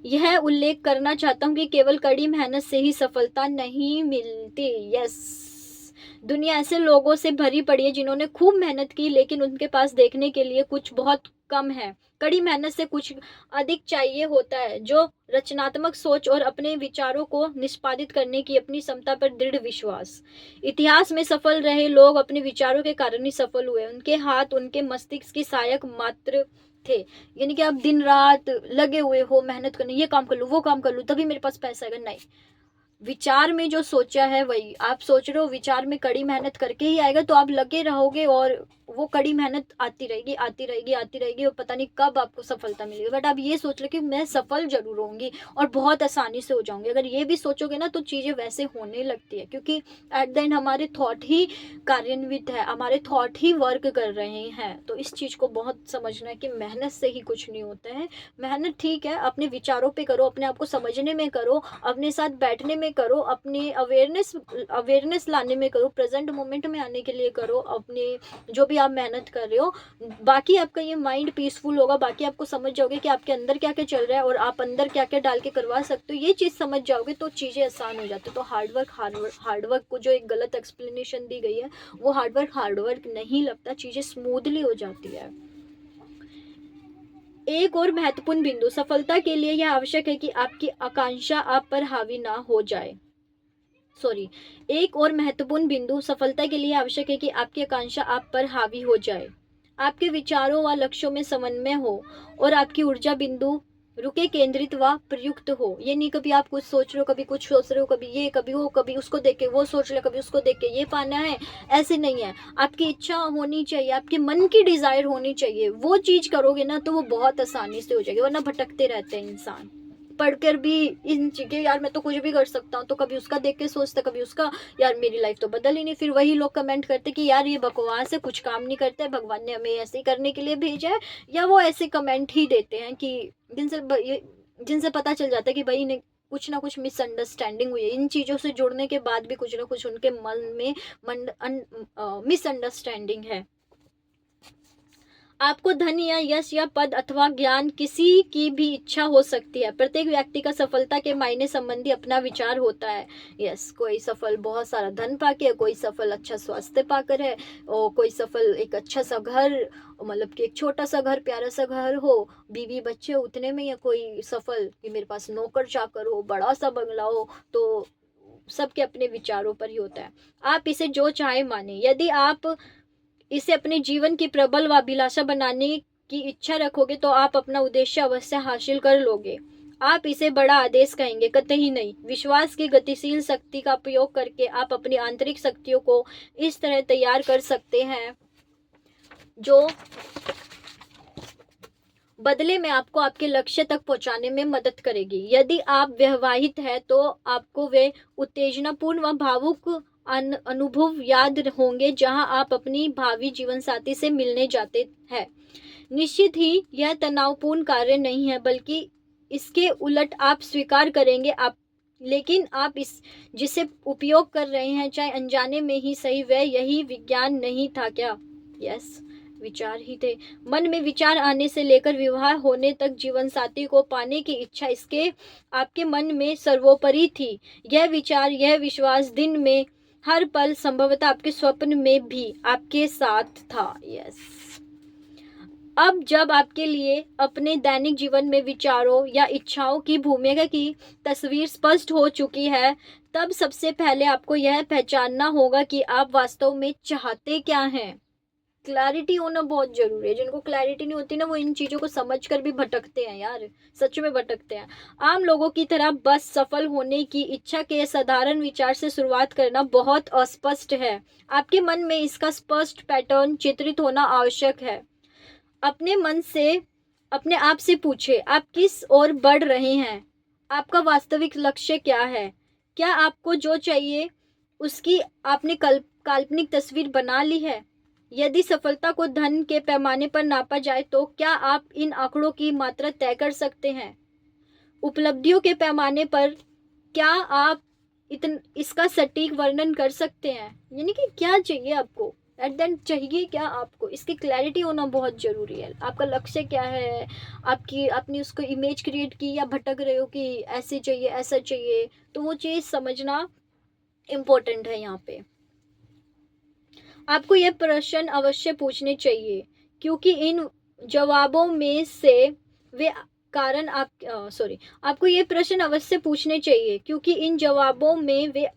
यह उल्लेख करना चाहता हूँ कि केवल कड़ी मेहनत से ही सफलता नहीं मिलती। यस, दुनिया ऐसे लोगों से भरी पड़ी है जिन्होंने खूब मेहनत की, लेकिन उनके पास देखने के लिए कुछ बहुत कम है। कड़ी मेहनत से कुछ अधिक चाहिए होता है, जो रचनात्मक सोच और अपने विचारों को निष्पादित करने की अपनी क्षमता पर दृढ़ विश्वास। इतिहास में सफल रहे लोग अपने विचारों के कारण ही सफल हुए। उनके हाथ उनके मस्तिष्क की सहायक मात्र थे। यानी कि आप दिन रात लगे हुए हो मेहनत करने, ये काम कर लूँ, वो काम कर लूँ, तभी मेरे पास पैसा आएगा, नहीं। विचार में जो सोचा है वही आप सोच रहे हो, विचार में कड़ी मेहनत करके ही आएगा, तो आप लगे रहोगे और वो कड़ी मेहनत आती रहेगी, आती रहेगी, आती रहेगी और पता नहीं कब आपको सफलता मिलेगी। बट आप ये सोच रहे कि मैं सफल जरूर होंगी और बहुत आसानी से हो जाऊंगी। अगर ये भी सोचोगे ना तो चीज़ें वैसे होने लगती है, क्योंकि एट द एंड हमारे थॉट ही कार्यान्वित है, हमारे थॉट ही वर्क कर रहे हैं। तो इस चीज़ को बहुत समझना है कि मेहनत से ही कुछ नहीं होता है। मेहनत ठीक है, अपने विचारों पे करो, अपने आप को समझने में करो, अपने साथ बैठने में करो, अपनी अवेयरनेस लाने में करो, प्रेजेंट मोमेंट में आने के लिए करो, अपने जो भी आप मेहनत कर रहे हो। बाकी आपका ये माइंड पीसफुल होगा, बाकी आपको समझ जाओगे कि आपके अंदर क्या क्या चल रहा है और आप अंदर क्या क्या डाल के करवा सकते हो। ये चीज़ समझ जाओगे तो चीज़ें आसान हो जाती है। तो हार्डवर्क को जो एक गलत एक्सप्लेनेशन दी गई है, वो हार्डवर्क नहीं लगता, चीज़ें स्मूथली हो जाती है। एक और महत्वपूर्ण बिंदु, सफलता के लिए यह आवश्यक है कि आपकी आकांक्षा आप पर हावी ना हो जाए। एक और महत्वपूर्ण बिंदु, सफलता के लिए आवश्यक है कि आपकी आकांक्षा आप पर हावी हो जाए, आपके विचारों व लक्ष्यों में समन्वय हो और आपकी ऊर्जा बिंदु रुके, केंद्रित व प्रयुक्त हो। ये नहीं कभी आप कुछ सोच रहे हो, कभी कुछ सोच रहे हो, कभी ये कभी वो, कभी उसको देख के वो सोच रहे हो, कभी उसको देख के ये पाना है, ऐसे नहीं है। आपकी इच्छा होनी चाहिए, आपके मन की डिजायर होनी चाहिए, वो चीज करोगे ना तो वो बहुत आसानी से हो जाएगी। वरना भटकते रहते हैं इंसान, पढ़कर भी इन चीज़ें, यार मैं तो कुछ भी कर सकता हूँ, तो कभी उसका देख के सोचता, कभी उसका, यार मेरी लाइफ तो बदल ही नहीं। फिर वही लोग कमेंट करते कि यार ये बकवास है, कुछ काम नहीं करता है, भगवान ने हमें ऐसे ही करने के लिए भेजा है। या वो ऐसे कमेंट ही देते हैं कि जिनसे पता चल जाता है कि भाई ने कुछ ना कुछ मिसअंडरस्टैंडिंग हुई है। इन चीज़ों से जुड़ने के बाद भी कुछ ना कुछ उनके मन में मिसअंडरस्टैंडिंग है। आपको धन या यश या पद अथवा ज्ञान किसी की भी इच्छा हो सकती है। प्रत्येक व्यक्ति का सफलता के मायने संबंधी अपना विचार होता है। यस, कोई सफल बहुत सारा धन पाके, कोई सफल अच्छा स्वास्थ्य पाकर है, और कोई सफल एक अच्छा सा घर, मतलब कि एक छोटा सा घर, प्यारा सा घर हो, बीवी बच्चे उतने में, या कोई सफल कि मेरे पास नौकर चाकर हो, बड़ा सा बंगला हो। तो सबके अपने विचारों पर ही होता है। आप इसे जो चाहे माने। यदि आप इसे अपने जीवन की प्रबल व अभिलाषा बनाने की इच्छा रखोगे तो आप अपना उद्देश्य अवश्य हासिल कर लोगे। आप इसे बड़ा आदेश कहेंगे? कतई नहीं। विश्वास की गतिशील शक्ति का प्रयोग करके आप अपनी आंतरिक शक्तियों को इस तरह तैयार कर सकते हैं जो बदले में आपको आपके लक्ष्य तक पहुंचाने में मदद करेगी। यदि आप विवाहित हैं तो आपको वे उत्तेजनापूर्ण व भावुक अनुभव याद होंगे जहां आप अपनी भावी जीवन साथी से मिलने जाते हैं। निश्चित ही यह तनावपूर्ण कार्य नहीं है, बल्कि इसके उलट आप स्वीकार करेंगे आप, लेकिन आप इस जिसे उपयोग कर रहे हैं, चाहे अनजाने में ही सही, वह यही विज्ञान नहीं था क्या? यस, विचार ही थे। मन में विचार आने से लेकर विवाह होने तक जीवन साथी को पाने की इच्छा इसके आपके मन में सर्वोपरि थी। यह विचार, यह विश्वास दिन में हर पल, संभवतः आपके स्वप्न में भी आपके साथ था। यस, अब जब आपके लिए अपने दैनिक जीवन में विचारों या इच्छाओं की भूमिका की तस्वीर स्पष्ट हो चुकी है, तब सबसे पहले आपको यह पहचानना होगा कि आप वास्तव में चाहते क्या हैं। क्लैरिटी होना बहुत जरूरी है। जिनको क्लैरिटी नहीं होती ना, वो इन चीजों को समझकर भी भटकते हैं यार, सच में भटकते हैं। आम लोगों की तरह बस सफल होने की इच्छा के साधारण विचार से शुरुआत करना बहुत अस्पष्ट है। आपके मन में इसका स्पष्ट पैटर्न चित्रित होना आवश्यक है। अपने मन से, अपने आप से पूछे, आप किस ओर बढ़ रहे हैं? आपका वास्तविक लक्ष्य क्या है? क्या आपको जो चाहिए उसकी आपने काल्पनिक तस्वीर बना ली है? यदि सफलता को धन के पैमाने पर नापा जाए तो क्या आप इन आंकड़ों की मात्रा तय कर सकते हैं? उपलब्धियों के पैमाने पर क्या आप इसका सटीक वर्णन कर सकते हैं? यानी कि क्या चाहिए आपको, एट द एंड चाहिए क्या आपको, इसकी क्लैरिटी होना बहुत ज़रूरी है। आपका लक्ष्य क्या है? आपने उसको इमेज क्रिएट की, या भटक रहे हो कि ऐसे चाहिए ऐसा चाहिए? तो वो चीज़ समझना इम्पोर्टेंट है यहाँ पे। आपको ये प्रश्न अवश्य पूछने चाहिए, क्योंकि इन जवाबों में से वे कारण आपको ये प्रश्न अवश्य पूछने चाहिए, क्योंकि इन जवाबों में वे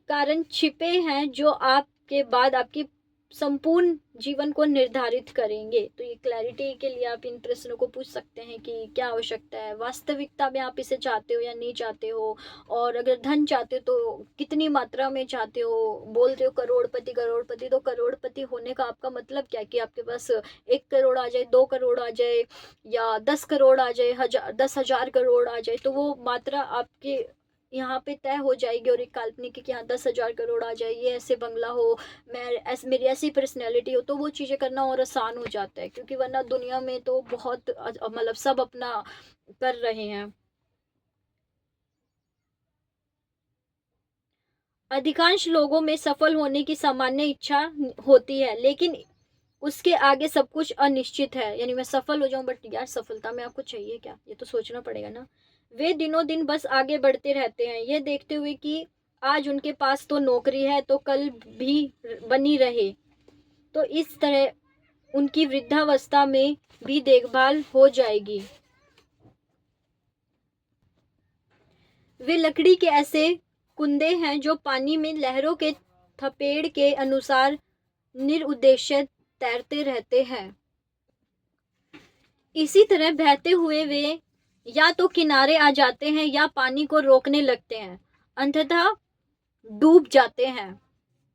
कारण छिपे हैं जो आपके बाद आपकी संपूर्ण जीवन को निर्धारित करेंगे। तो ये क्लैरिटी के लिए आप इन प्रश्नों को पूछ सकते हैं कि क्या आवश्यकता है, वास्तविकता में आप इसे चाहते हो या नहीं चाहते हो, और अगर धन चाहते हो तो कितनी मात्रा में चाहते हो। बोलते हो करोड़पति करोड़पति, तो करोड़पति होने का आपका मतलब क्या है? कि आपके पास 1 करोड़ आ जाए, 2 करोड़ आ जाए, या 10 करोड़ आ जाए, 10,000 करोड़ आ जाए, तो वो मात्रा आपके यहाँ पे तय हो जाएगी। और एक काल्पनिक है कि हाँ 10,000 करोड़ आ जाए, ये ऐसे बंगला हो, मेरी ऐसी पर्सनैलिटी हो, तो वो चीज़ें करना और आसान हो जाता है। क्योंकि वरना दुनिया में तो बहुत मतलब सब अपना कर रहे हैं। अधिकांश लोगों में सफल होने की सामान्य इच्छा होती है, लेकिन उसके आगे सब कुछ अनिश्चित है। यानी मैं सफल हो जाऊं, बट यार सफलता में आपको चाहिए क्या, ये तो सोचना पड़ेगा ना। वे दिनों दिन बस आगे बढ़ते रहते हैं, ये देखते हुए कि आज उनके पास तो नौकरी है तो कल भी बनी रहे, तो इस तरह उनकी वृद्धावस्था में भी देखभाल हो जाएगी। वे लकड़ी के ऐसे कुंदे हैं जो पानी में लहरों के थपेड़ के अनुसार निरुद्देश्य तैरते रहते हैं। इसी तरह बहते हुए वे या तो किनारे आ जाते हैं या पानी को रोकने लगते हैं, अंततः डूब जाते हैं।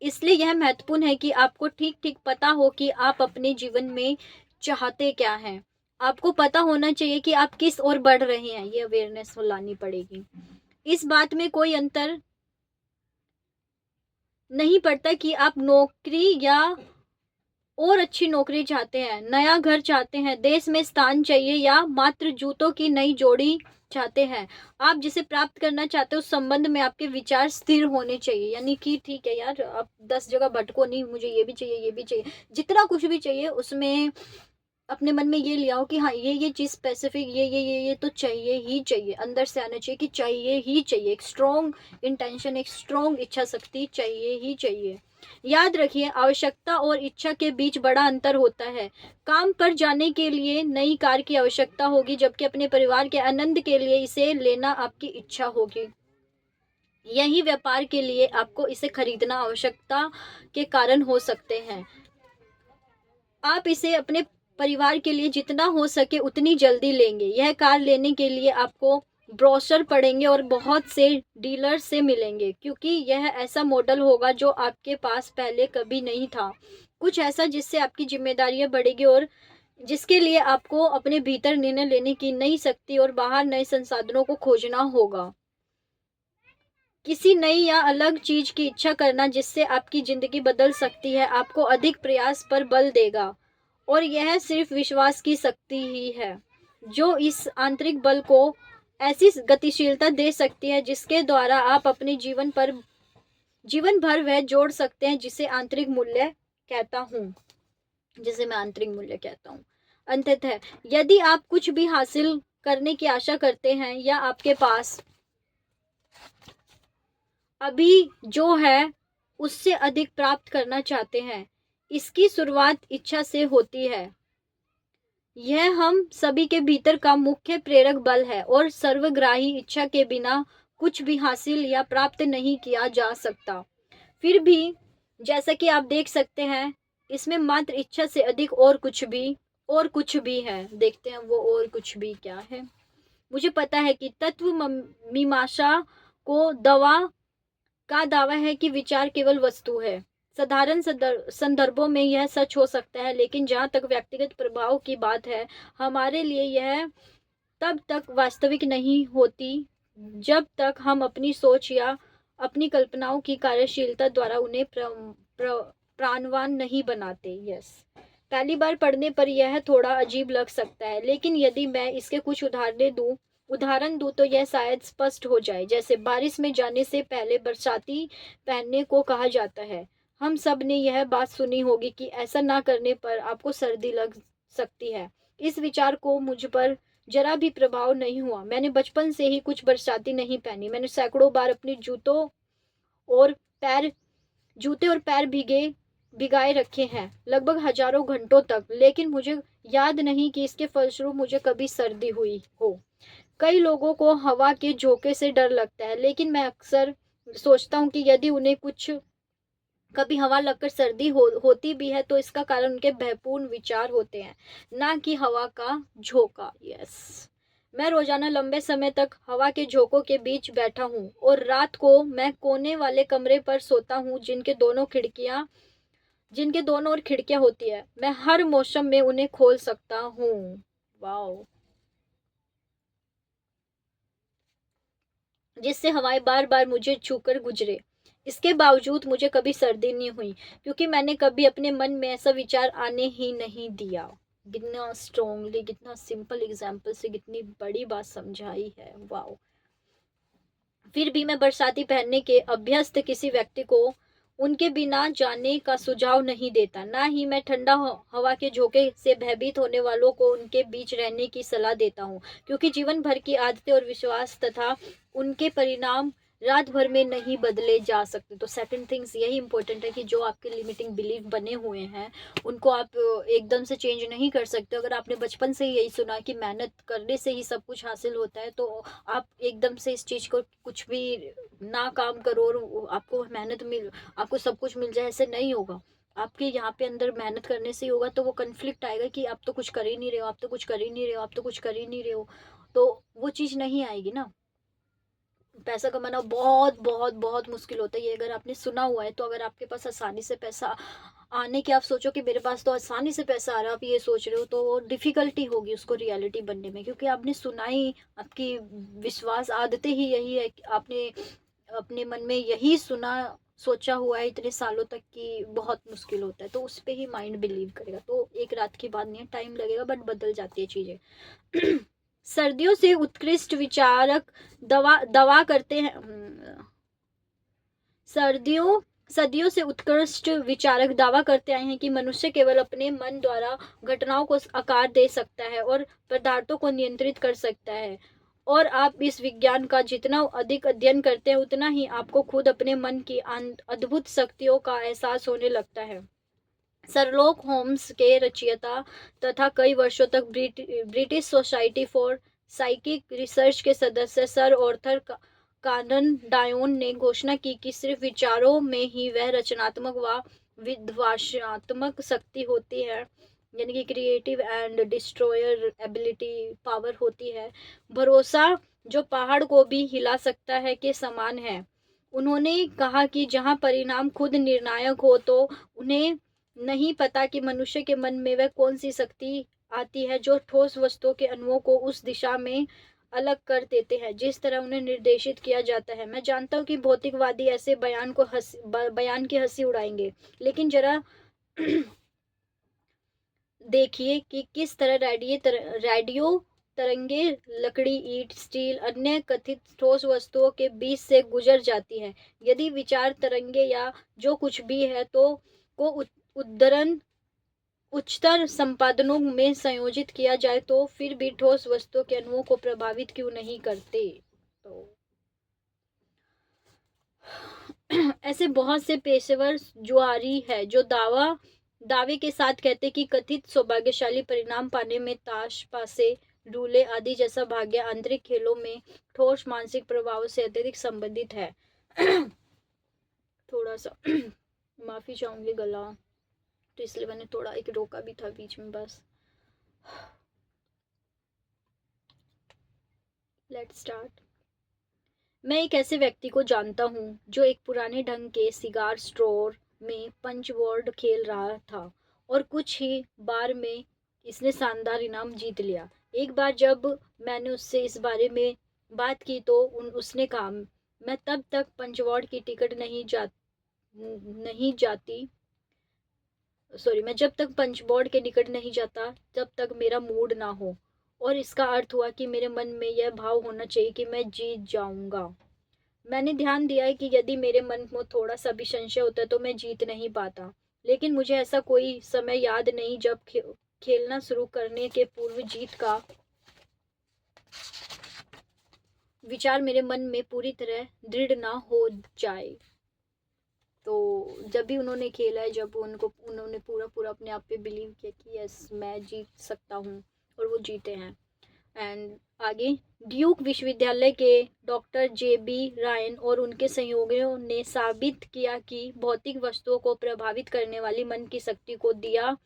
इसलिए यह महत्वपूर्ण है कि आपको ठीक ठीक पता हो कि आप अपने जीवन में चाहते क्या हैं। आपको पता होना चाहिए कि आप किस ओर बढ़ रहे हैं, ये अवेयरनेस लानी पड़ेगी। इस बात में कोई अंतर नहीं पड़ता कि आप नौकरी या और अच्छी नौकरी चाहते हैं, नया घर चाहते हैं, देश में स्थान चाहिए, या मात्र जूतों की नई जोड़ी चाहते हैं। आप जिसे प्राप्त करना चाहते हो उस संबंध में आपके विचार स्थिर होने चाहिए। यानी कि ठीक है यार, आप 10 जगह भटको नहीं, मुझे ये भी चाहिए ये भी चाहिए, जितना कुछ भी चाहिए उसमें अपने मन में ये लिया हो कि हाँ ये चीज़ स्पेसिफिक ये तो चाहिए ही चाहिए, अंदर से आना चाहिए कि चाहिए ही चाहिए, एक स्ट्रॉन्ग इंटेंशन, एक स्ट्रॉन्ग इच्छा शक्ति चाहिए ही चाहिए। याद रखिए, आवश्यकता और इच्छा के बीच बड़ा अंतर होता है। काम पर जाने के लिए नई कार की आवश्यकता होगी, जबकि अपने परिवार के आनंद के लिए इसे लेना आपकी इच्छा होगी। यही व्यापार के लिए आपको इसे खरीदना आवश्यकता के कारण हो सकते हैं। आप इसे अपने परिवार के लिए जितना हो सके उतनी जल्दी लेंगे। यह कार लेने के लिए आपको ब्रोशर पढ़ेंगे और बहुत से डीलर से मिलेंगे, क्योंकि यह ऐसा मॉडल होगा जो आपके पास पहले कभी नहीं था। कुछ ऐसा जिससे आपकी जिम्मेदारियां बढ़ेगी और जिसके लिए आपको अपने भीतर निर्णय लेने की नई शक्ति और बाहर नए संसाधनों को खोजना होगा। किसी नई या अलग चीज की इच्छा करना जिससे आपकी जिंदगी बदल सकती है, आपको अधिक प्रयास पर बल देगा। और यह सिर्फ विश्वास की शक्ति ही है जो इस आंतरिक बल को ऐसी गतिशीलता दे सकती है जिसके द्वारा आप अपने जीवन भर वह जोड़ सकते हैं जिसे आंतरिक मूल्य कहता हूँ जिसे मैं आंतरिक मूल्य कहता हूँ। अंततः, यदि आप कुछ भी हासिल करने की आशा करते हैं या आपके पास अभी जो है उससे अधिक प्राप्त करना चाहते हैं, इसकी शुरुआत इच्छा से होती है। यह हम सभी के भीतर का मुख्य प्रेरक बल है और सर्वग्राही इच्छा के बिना कुछ भी हासिल या प्राप्त नहीं किया जा सकता। फिर भी जैसा कि आप देख सकते हैं, इसमें मात्र इच्छा से अधिक और कुछ भी है। देखते हैं वो और कुछ भी क्या है। मुझे पता है कि तत्व मीमांसा को दावा है कि विचार केवल वस्तु है। साधारण संदर्भों में यह सच हो सकता है, लेकिन जहाँ तक व्यक्तिगत प्रभाव की बात है, हमारे लिए यह तब तक वास्तविक नहीं होती जब तक हम अपनी सोच या अपनी कल्पनाओं की कार्यशीलता द्वारा उन्हें प्राणवान नहीं बनाते। यस, पहली बार पढ़ने पर यह थोड़ा अजीब लग सकता है, लेकिन यदि मैं इसके कुछ उदाहरण दूं तो यह शायद स्पष्ट हो जाए। जैसे बारिश में जाने से पहले बरसाती पहनने को कहा जाता है। हम सब ने यह बात सुनी होगी कि ऐसा ना करने पर आपको सर्दी लग सकती है। इस विचार को मुझ पर जरा भी प्रभाव नहीं हुआ। मैंने बचपन से ही कुछ बरसाती नहीं पहनी। मैंने सैकड़ों बार अपने और पैर जूते और पैर भिगाए रखे हैं, लगभग हजारों घंटों तक, लेकिन मुझे याद नहीं कि इसके फलस्वरूप मुझे कभी सर्दी हुई हो। कई लोगों को हवा के झोंके से डर लगता है, लेकिन मैं अक्सर सोचता हूँ कि यदि उन्हें कुछ कभी हवा लगकर सर्दी होती भी है तो इसका कारण उनके भयपूर्ण विचार होते हैं, ना कि हवा का झोंका। यस, मैं रोजाना लंबे समय तक हवा के झोंकों के बीच बैठा हूँ और रात को मैं कोने वाले कमरे पर सोता हूँ जिनके दोनों ओर खिड़कियां होती है। मैं हर मौसम में उन्हें खोल सकता हूँ। वाओ! जिससे हवाएं बार बार मुझे छूकर गुजरे। इसके बावजूद मुझे कभी सर्दी नहीं हुई, क्योंकि मैंने कभी अपने मन में ऐसा विचार आने ही नहीं दिया। कितना स्ट्रोंगली, कितना सिंपल एग्जाम्पल से कितनी बड़ी बात समझाई है। वाओ! फिर भी मैं बरसाती पहनने के अभ्यस्त किसी व्यक्ति को उनके बिना जाने का सुझाव नहीं देता। ना ही मैं ठंडा हवा के झोंके से भयभीत होने वालों को उनके बीच रहने की सलाह देता हूँ, क्योंकि जीवन भर की आदतें और विश्वास तथा उनके परिणाम रात भर में नहीं बदले जा सकते। तो सेकंड थिंग्स यही इंपॉर्टेंट है कि जो आपके लिमिटिंग बिलीफ बने हुए हैं उनको आप एकदम से चेंज नहीं कर सकते। अगर आपने बचपन से ही यही सुना कि मेहनत करने से ही सब कुछ हासिल होता है, तो आप एकदम से इस चीज़ को कुछ भी ना काम करो और आपको सब कुछ मिल जाए, ऐसे नहीं होगा। आपके यहाँ पे अंदर मेहनत करने से ही होगा। तो वो कन्फ्लिक्ट आएगा कि आप तो कुछ कर ही नहीं रहे हो, आप तो कुछ कर ही नहीं रहे हो, आप तो कुछ कर ही नहीं रहे हो, तो वो चीज़ नहीं आएगी ना। पैसा कमाना बहुत बहुत बहुत मुश्किल होता है, ये अगर आपने सुना हुआ है। तो अगर आपके पास आसानी से पैसा आने की आप सोचो कि मेरे पास तो आसानी से पैसा आ रहा है, आप ये सोच रहे हो, तो डिफिकल्टी होगी उसको रियलिटी बनने में, क्योंकि आपने सुना ही, आपकी विश्वास आदतें ही यही है कि आपने अपने मन में यही सोचा हुआ है इतने सालों तक कि बहुत मुश्किल होता है, तो उस पे ही माइंड बिलीव करेगा। तो एक रात की बात नहीं है, टाइम लगेगा, बट बदल जाती है चीजें। सर्दियों से उत्कृष्ट विचारक दवा दवा करते हैं सर्दियों सदियों से उत्कृष्ट विचारक दावा करते आए हैं कि मनुष्य केवल अपने मन द्वारा घटनाओं को आकार दे सकता है और पदार्थों को नियंत्रित कर सकता है। और आप इस विज्ञान का जितना अधिक अध्ययन करते हैं उतना ही आपको खुद अपने मन की अद्भुत शक्तियों का एहसास होने लगता है। सरलोक होम्स के रचयिता तथा कई वर्षों तक British society for psychic research के सदस्य सर ऑर्थर कानन डायोन ने घोषणा की कि सिर्फ विचारों में ही वह रचनात्मक व विध्वंसात्मक शक्ति होती है, यानी कि creative and destroyer ability power होती है। भरोसा जो पहाड़ को भी हिला सकता है के समान है। उन्होंने कहा कि जहां परिणाम खुद निर्णायक हो तो उन्हें नहीं पता कि मनुष्य के मन में वह कौन सी शक्ति आती है जो ठोस वस्तुओं के अणुओं को उस दिशा में अलग कर देते हैं जिस तरह उन्हें निर्देशित किया जाता है। मैं जानता हूँ कि भौतिकवादी ऐसे बयान की हंसी उड़ाएंगे, लेकिन जरा देखिए कि किस तरह रेडियो तरंगे लकड़ी, ईंट, स्टील, अन्य कथित ठोस वस्तुओं के बीच से गुजर जाती है। यदि विचार तरंगे या जो कुछ भी है तो को उद्धरण उच्चतर संपादनों में संयोजित किया जाए तो फिर भी ठोस वस्तुओं के अणुओं को प्रभावित क्यों नहीं करते। तो ऐसे बहुत से पेशेवर जुआरी है जो दावे के साथ कहते कि कथित सौभाग्यशाली परिणाम पाने में ताश, पासे, रूले आदि जैसा भाग्य आंतरिक खेलों में ठोस मानसिक प्रभावों से अत्यधिक संबंधित है। थोड़ा सा माफी चाहूंगी, गला तो इसलिए मैंने थोड़ा एक रोका भी था बीच में। बस लेट्स स्टार्ट। मैं एक ऐसे व्यक्ति को जानता हूँ जो एक पुराने ढंग के सिगार स्टोर में पंच बोर्ड खेल रहा था और कुछ ही बार में इसने शानदार इनाम जीत लिया। एक बार जब मैंने उससे इस बारे में बात की तो उसने कहा, मैं तब तक पंच बोर्ड की टिकट नहीं जाती सॉरी मैं जब तक पंच बोर्ड के निकट नहीं जाता तब तक मेरा मूड ना हो। और इसका अर्थ हुआ कि मेरे मन में यह भाव होना चाहिए कि मैं जीत जाऊंगा। मैंने ध्यान दिया है कि यदि मेरे मन में थोड़ा सा भी संशय होता है तो मैं जीत नहीं पाता। लेकिन मुझे ऐसा कोई समय याद नहीं जब खेलना शुरू करने के पूर्व जीत का विचार मेरे मन में पूरी तरह दृढ़ ना हो जाए। तो जब भी उन्होंने खेला है, जब उन्होंने पूरा पूरा अपने आप पे बिलीव किया कि यस मैं जीत सकता हूँ, और वो जीते हैं। एंड आगे, ड्यूक विश्वविद्यालय के डॉक्टर जे.बी. रायन और उनके सहयोगियों ने साबित किया कि भौतिक वस्तुओं को प्रभावित करने वाली मन की शक्ति को दिया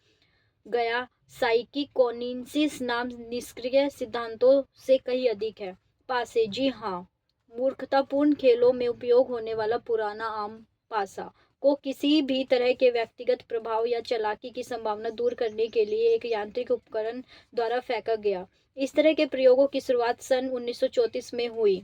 गया साइकिक कोनिंसिस नाम निष्क्रिय सिद्धांतों से कहीं अधिक है। पासे, जी हाँ, मूर्खतापूर्ण खेलों में उपयोग होने वाला पुराना आम पासा को किसी भी तरह के व्यक्तिगत प्रभाव या चालाकी की संभावना दूर करने के लिए एक यांत्रिक उपकरण द्वारा फेंका गया। इस तरह के प्रयोगों की शुरुआत सन 1934 में हुई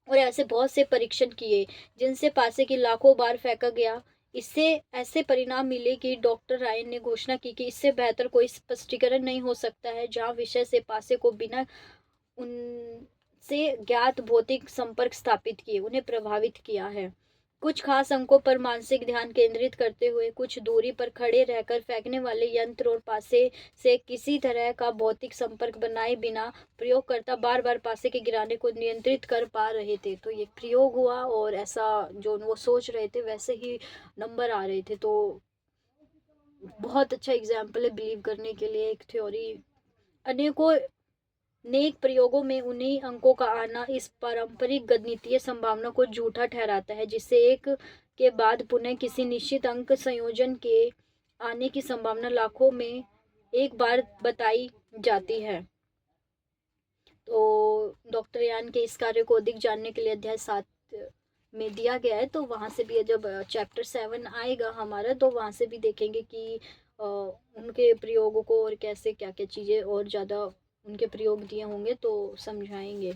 और ऐसे बहुत से परीक्षण किए जिनसे पासे की लाखों बार फेंका गया। इससे ऐसे परिणाम मिले कि डॉक्टर रायन ने घोषणा की कि इससे बेहतर कोई स्पष्टीकरण नहीं हो सकता है जहां विषय से पासे को बिना उनसे ज्ञात भौतिक संपर्क स्थापित किए उन्हें प्रभावित किया है। कुछ खास अंकों पर मानसिक ध्यान केंद्रित करते हुए कुछ दूरी पर खड़े रहकर फेंकने वाले यंत्र और पासे से किसी तरह का भौतिक संपर्क बनाए बिना प्रयोगकर्ता बार बार पासे के गिराने को नियंत्रित कर पा रहे थे। तो ये प्रयोग हुआ और ऐसा जो वो सोच रहे थे वैसे ही नंबर आ रहे थे। तो बहुत अच्छा एग्जाम्पल है बिलीव करने के लिए। एक थ्योरी अनेकों नेक प्रयोगों में उन्हीं अंकों का आना इस पारंपरिक गणितीय संभावना को झूठा ठहराता है जिससे एक के बाद पुनः किसी निश्चित अंक संयोजन के आने की संभावना लाखों में एक बार बताई जाती है। तो डॉक्टर यान के इस कार्य को अधिक जानने के लिए अध्याय 7 में दिया गया है। तो वहाँ से भी जब चैप्टर 7 आएगा हमारा तो वहाँ से भी देखेंगे कि उनके प्रयोगों को और कैसे क्या क्या चीज़ें और ज़्यादा उनके प्रयोग दिए होंगे तो समझाएंगे।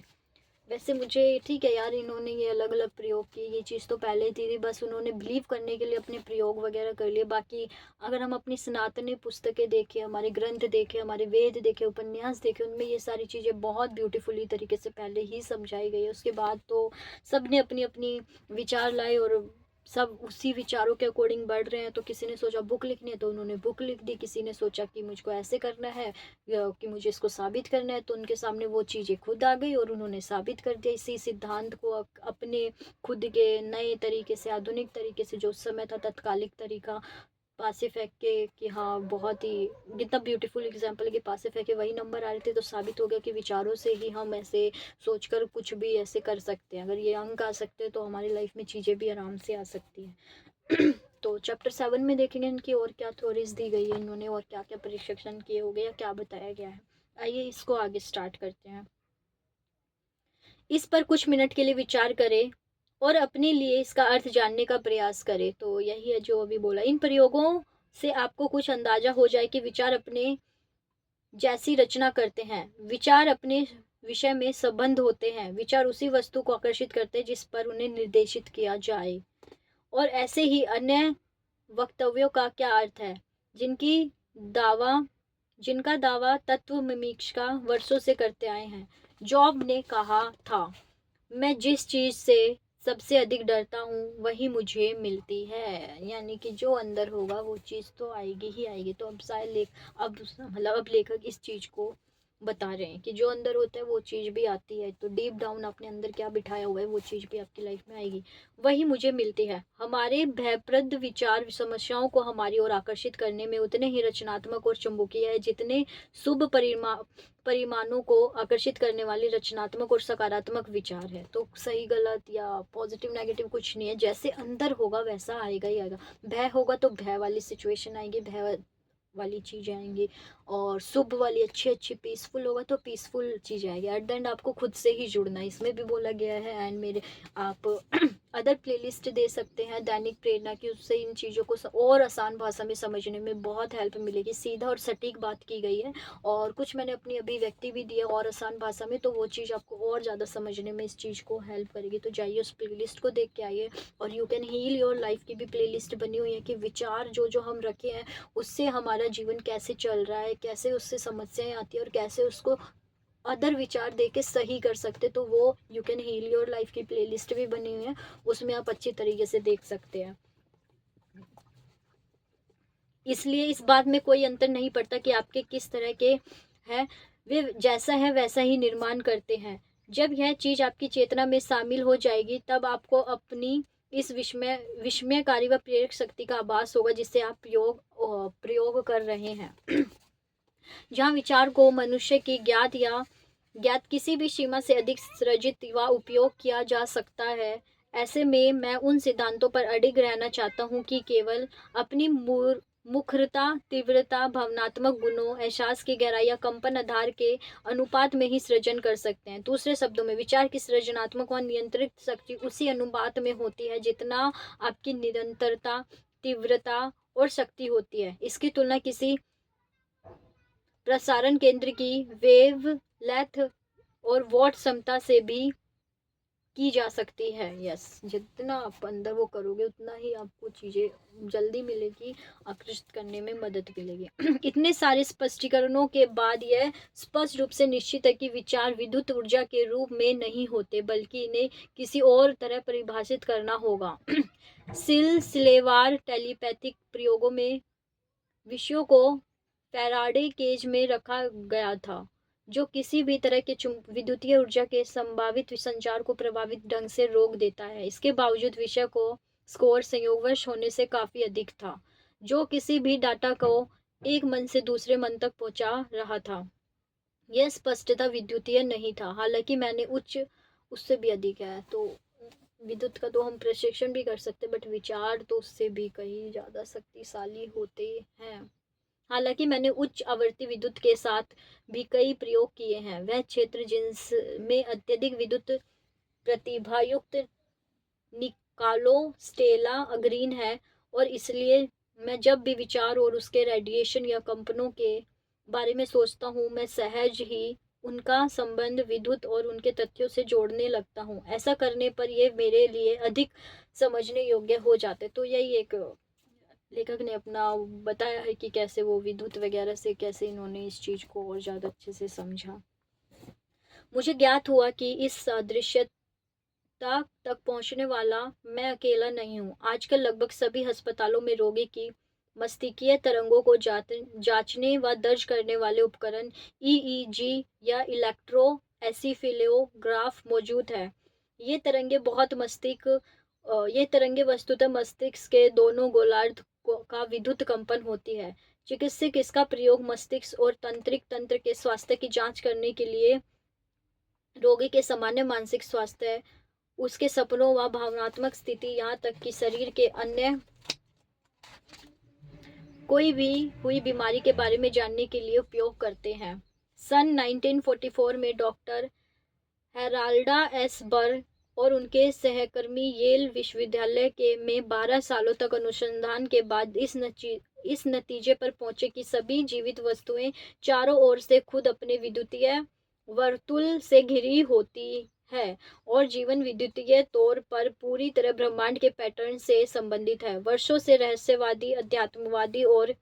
वैसे मुझे ठीक है यार, इन्होंने ये अलग अलग प्रयोग किए, ये चीज़ तो पहले ही थी, बस उन्होंने बिलीव करने के लिए अपने प्रयोग वगैरह कर लिए। बाकी अगर हम अपनी सनातनी पुस्तकें देखें, हमारे ग्रंथ देखें, हमारे वेद देखें, उपन्यास देखें, उनमें ये सारी चीज़ें बहुत ब्यूटीफुली तरीके से पहले ही समझाई गई है। उसके बाद तो सब ने अपनी अपनी विचार लाए और सब उसी विचारों के अकॉर्डिंग बढ़ रहे हैं। तो किसी ने सोचा बुक लिखनी है तो उन्होंने बुक लिख दी, किसी ने सोचा कि मुझको ऐसे करना है या कि मुझे इसको साबित करना है, तो उनके सामने वो चीज़ें खुद आ गई और उन्होंने साबित कर दिया। इसी सिद्धांत को अपने खुद के नए तरीके से, आधुनिक तरीके से, जो उस समय था तत्कालिक तरीका, पासे फेंक के कि हाँ बहुत ही कितना ब्यूटीफुल एग्जाम्पल है कि पासे फेंके वही नंबर आ रहे थे, तो साबित हो गया कि विचारों से ही हम ऐसे सोचकर कुछ भी ऐसे कर सकते हैं। अगर ये अंक आ सकते हैं तो हमारी लाइफ में चीज़ें भी आराम से आ सकती हैं। तो चैप्टर 7 में देखेंगे इनकी और क्या थ्योरीज दी गई है इन्होंने, और क्या क्या परीक्षण किए हो गए या क्या बताया गया है। आइए इसको आगे स्टार्ट करते हैं। इस पर कुछ मिनट के लिए विचार करें और अपने लिए इसका अर्थ जानने का प्रयास करें। तो यही है जो अभी बोला। इन प्रयोगों से आपको कुछ अंदाजा हो जाए कि विचार अपने जैसी रचना करते हैं। विचार अपने विषय में संबंध होते हैं। विचार उसी वस्तु को आकर्षित करते हैं जिस पर उन्हें निर्देशित किया जाए। और ऐसे ही अन्य वक्तव्यों का क्या अर्थ है दावा जिनका दावा तत्व मीमांसा वर्षों से करते आए हैं। जॉब ने कहा था, मैं जिस चीज़ से सबसे अधिक डरता हूँ वही मुझे मिलती है। यानी कि जो अंदर होगा वो चीज़ तो आएगी ही आएगी। तो अब शायद अब लेखक इस चीज़ को बता रहे हैं कि जो अंदर होता है वो चीज़ भी आती है। तो डीप डाउन अपने अंदर क्या बिठाया हुआ है वो चीज़ भी आपकी लाइफ में आएगी, वही मुझे मिलती है। हमारे भयप्रद विचार समस्याओं को हमारी ओर आकर्षित करने में उतने ही रचनात्मक और चुंबकीय है जितने शुभ परिमाणों को आकर्षित करने वाली रचनात्मक और सकारात्मक विचार है। तो सही गलत या पॉजिटिव नेगेटिव कुछ नहीं है, जैसे अंदर होगा वैसा आएगा ही आएगा। भय होगा तो भय वाली सिचुएशन आएगी, भय वाली चीज़ें आएंगी, और शुभ वाली अच्छी अच्छी पीसफुल होगा तो पीसफुल चीज़ें आएगी। एट द एंड आपको खुद से ही जुड़ना है, इसमें भी बोला गया है। एंड मेरे आप अदर प्लेलिस्ट दे सकते हैं दैनिक प्रेरणा की, उससे इन चीज़ों को और आसान भाषा में समझने में बहुत हेल्प मिलेगी। सीधा और सटीक बात की गई है, और कुछ मैंने अपनी अभिव्यक्ति भी दी है और आसान भाषा में, तो वो चीज़ आपको और ज़्यादा समझने में इस चीज़ को हेल्प करेगी। तो जाइए उस प्लेलिस्ट को देख के आइए। और you can heal your life की भी प्लेलिस्ट बनी हुई है कि विचार जो जो हम रखे हैं उससे हमारा जीवन कैसे चल रहा है, कैसे उससे समस्याएं आती है और कैसे उसको अदर विचार दे के सही कर सकते। तो वो you can heal your life की प्लेलिस्ट भी बनी हुई है, उसमें आप अच्छी तरीके से देख सकते हैं। इसलिए इस बात में कोई अंतर नहीं पड़ता कि आपके किस तरह के हैं, वे जैसा है वैसा ही निर्माण करते हैं। जब यह चीज़ आपकी चेतना में शामिल हो जाएगी तब आपको अपनी इस विस्मयकारी व प्रेरक शक्ति का आभास होगा जिससे आप प्रयोग कर रहे हैं। जहाँ विचार को मनुष्य की ज्ञात किसी भी सीमा से अधिक सृजित व उपयोग किया जा सकता है। ऐसे में मैं उन सिद्धांतों पर अडिग रहना चाहता हूँ कि केवल अपनी मुखरता, तीव्रता, भावनात्मक गुणों, एहसास की गहराई या कंपन आधार के अनुपात में ही सृजन कर सकते हैं। दूसरे शब्दों में विचार की सृजनात्मक व नियंत्रित शक्ति उसी अनुपात में होती है जितना आपकी निरंतरता, तीव्रता और शक्ति होती है। इसकी तुलना किसी प्रसारण केंद्र की वेवलेंथ और वॉट क्षमता से भी की जा सकती है। यस, जितना आप अंदर वो करोगे उतना ही आपको चीज़ें जल्दी मिलेगी, आकर्षित करने में मदद मिलेगी। इतने सारे स्पष्टीकरणों के बाद यह स्पष्ट रूप से निश्चित है कि विचार विद्युत ऊर्जा के रूप में नहीं होते बल्कि इन्हें किसी और तरह परिभाषित करना होगा। सिलसिलेवार टेलीपैथिक प्रयोगों में विषयों को फैराडे केज में रखा गया था जो किसी भी तरह के विद्युतीय ऊर्जा के संभावित संचार को प्रभावित ढंग से रोक देता है। इसके बावजूद विषय को स्कोर संयोगवश होने से काफी अधिक था जो किसी भी डाटा को एक मन से दूसरे मन तक पहुंचा रहा था। यह स्पष्टता विद्युतीय नहीं था, हालांकि मैंने उससे भी अधिक है। तो विद्युत का तो हम प्रशिक्षण भी कर सकते, बट विचार तो उससे भी कहीं ज़्यादा शक्तिशाली होते हैं। हालांकि मैंने उच्च आवृत्ति विद्युत के साथ भी कई प्रयोग किए हैं। वह क्षेत्र जिनमें अत्यधिक विद्युत प्रतिभायुक्त निकालो स्टेला अग्रीन है, और इसलिए मैं जब भी विचार और उसके रेडिएशन या कंपनों के बारे में सोचता हूँ मैं सहज ही उनका संबंध विद्युत और उनके तथ्यों से जोड़ने लगता हूँ। ऐसा करने पर ये मेरे लिए अधिक समझने योग्य हो जाते। तो यही एक लेखक ने अपना बताया है कि कैसे वो विद्युत वगैरह से कैसे इन्होंने इस चीज़ को और ज़्यादा अच्छे से समझा। मुझे ज्ञात हुआ कि इस सादृश्य जागरूकता तक पहुंचने वाला मैं अकेला नहीं हूं। आजकल लगभग सभी अस्पतालों में रोगी की मस्तिष्कीय तरंगों को जांचने व दर्ज करने वाले उपकरण ईईजी या इलेक्ट्रोएन्सेफेलोग्राफ मौजूद है। ये तरंगे वस्तुतः मस्तिष्क के दोनों गोलार्ध का विद्युत कंपन होती है। चिकित्सक इसका प्रयोग मस्तिष्क और तंत्रिक तंत्र के स्वास्थ्य की जांच करने के लिए रोगी के सामान्य मानसिक स्वास्थ्य, उसके सपनों व भावनात्मक स्थिति, यहाँ तक कि शरीर के अन्य कोई भी हुई बीमारी के बारे में जानने के लिए उपयोग करते हैं। सन 1944 में डॉक्टर हेराल्डा एस बर्र और उनके सहकर्मी येल विश्वविद्यालय के में 12 सालों तक अनुसंधान के बाद इस नतीजे पर पहुंचे कि सभी जीवित वस्तुएं चारों ओर से खुद अपने विद्युतीय वर्तुल से घिरी होती है और जीवन विद्युतीय तौर पर पूरी तरह ब्रह्मांड के पैटर्न से संबंधित है। वर्षों से रहस्यवादी, अध्यात्मवादी और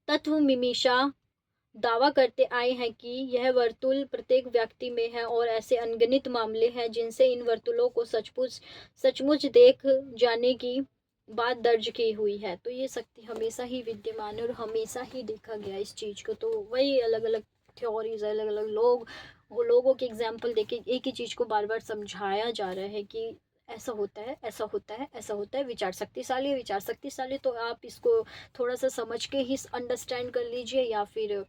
तत्वमीमांसा दावा करते आए हैं कि यह वर्तुल प्रत्येक व्यक्ति में है और ऐसे अनगिनत मामले हैं जिनसे इन वर्तुलों को सचमुच देख जाने की बात दर्ज की हुई है। तो ये शक्ति हमेशा ही विद्यमान है और हमेशा ही देखा गया इस चीज़ को। तो वही अलग अलग थ्योरीज, अलग अलग लोगों के एग्जाम्पल देके एक ही चीज़ को बार बार समझाया जा रहा है कि ऐसा होता है, ऐसा होता है, ऐसा होता है। विचार शक्तिशाली तो आप इसको थोड़ा सा समझ के ही अंडरस्टैंड कर लीजिए, या फिर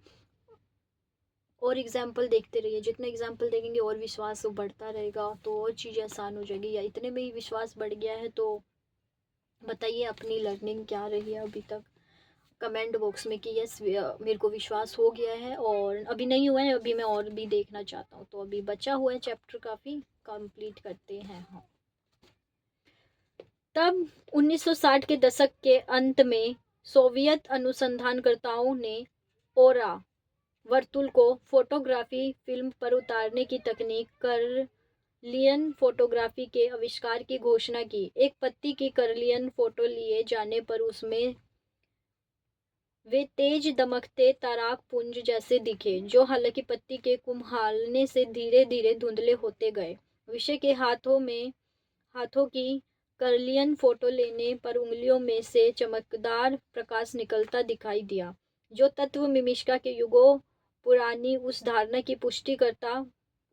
और एग्जाम्पल देखते रहिए। जितने एग्जाम्पल देखेंगे और विश्वास बढ़ता रहेगा, तो और चीज़ें आसान हो जाएगी। या इतने में ही विश्वास बढ़ गया है तो बताइए अपनी लर्निंग क्या रही है अभी तक कमेंट बॉक्स में कि यस मेरे को विश्वास हो गया है, और अभी नहीं हुआ है, अभी मैं और भी देखना चाहता हूँ। तो अभी बचा हुआ है चैप्टर, काफ़ी कंप्लीट करते हैं। हाँ, तब 1960 के दशक के अंत में सोवियत अनुसंधानकर्ताओं ने ओरा वर्तुल को फोटोग्राफी फिल्म पर उतारने की तकनीक कर्लियन फोटोग्राफी के आविष्कार की घोषणा की। एक पत्ती की कर्लियन फोटो लिए जाने पर उसमें वे तेज दमकते ताराक पुंज जैसे दिखे, जो हालांकि पत्ती के कुम्हालने से धीरे धीरे धुंधले होते गए। विषय के हाथों की कर्लियन फोटो लेने पर उंगलियों में से चमकदार प्रकाश निकलता दिखाई दिया, जो तत्वमीमांसा के युगों पुरानी उस धारणा की पुष्टि करता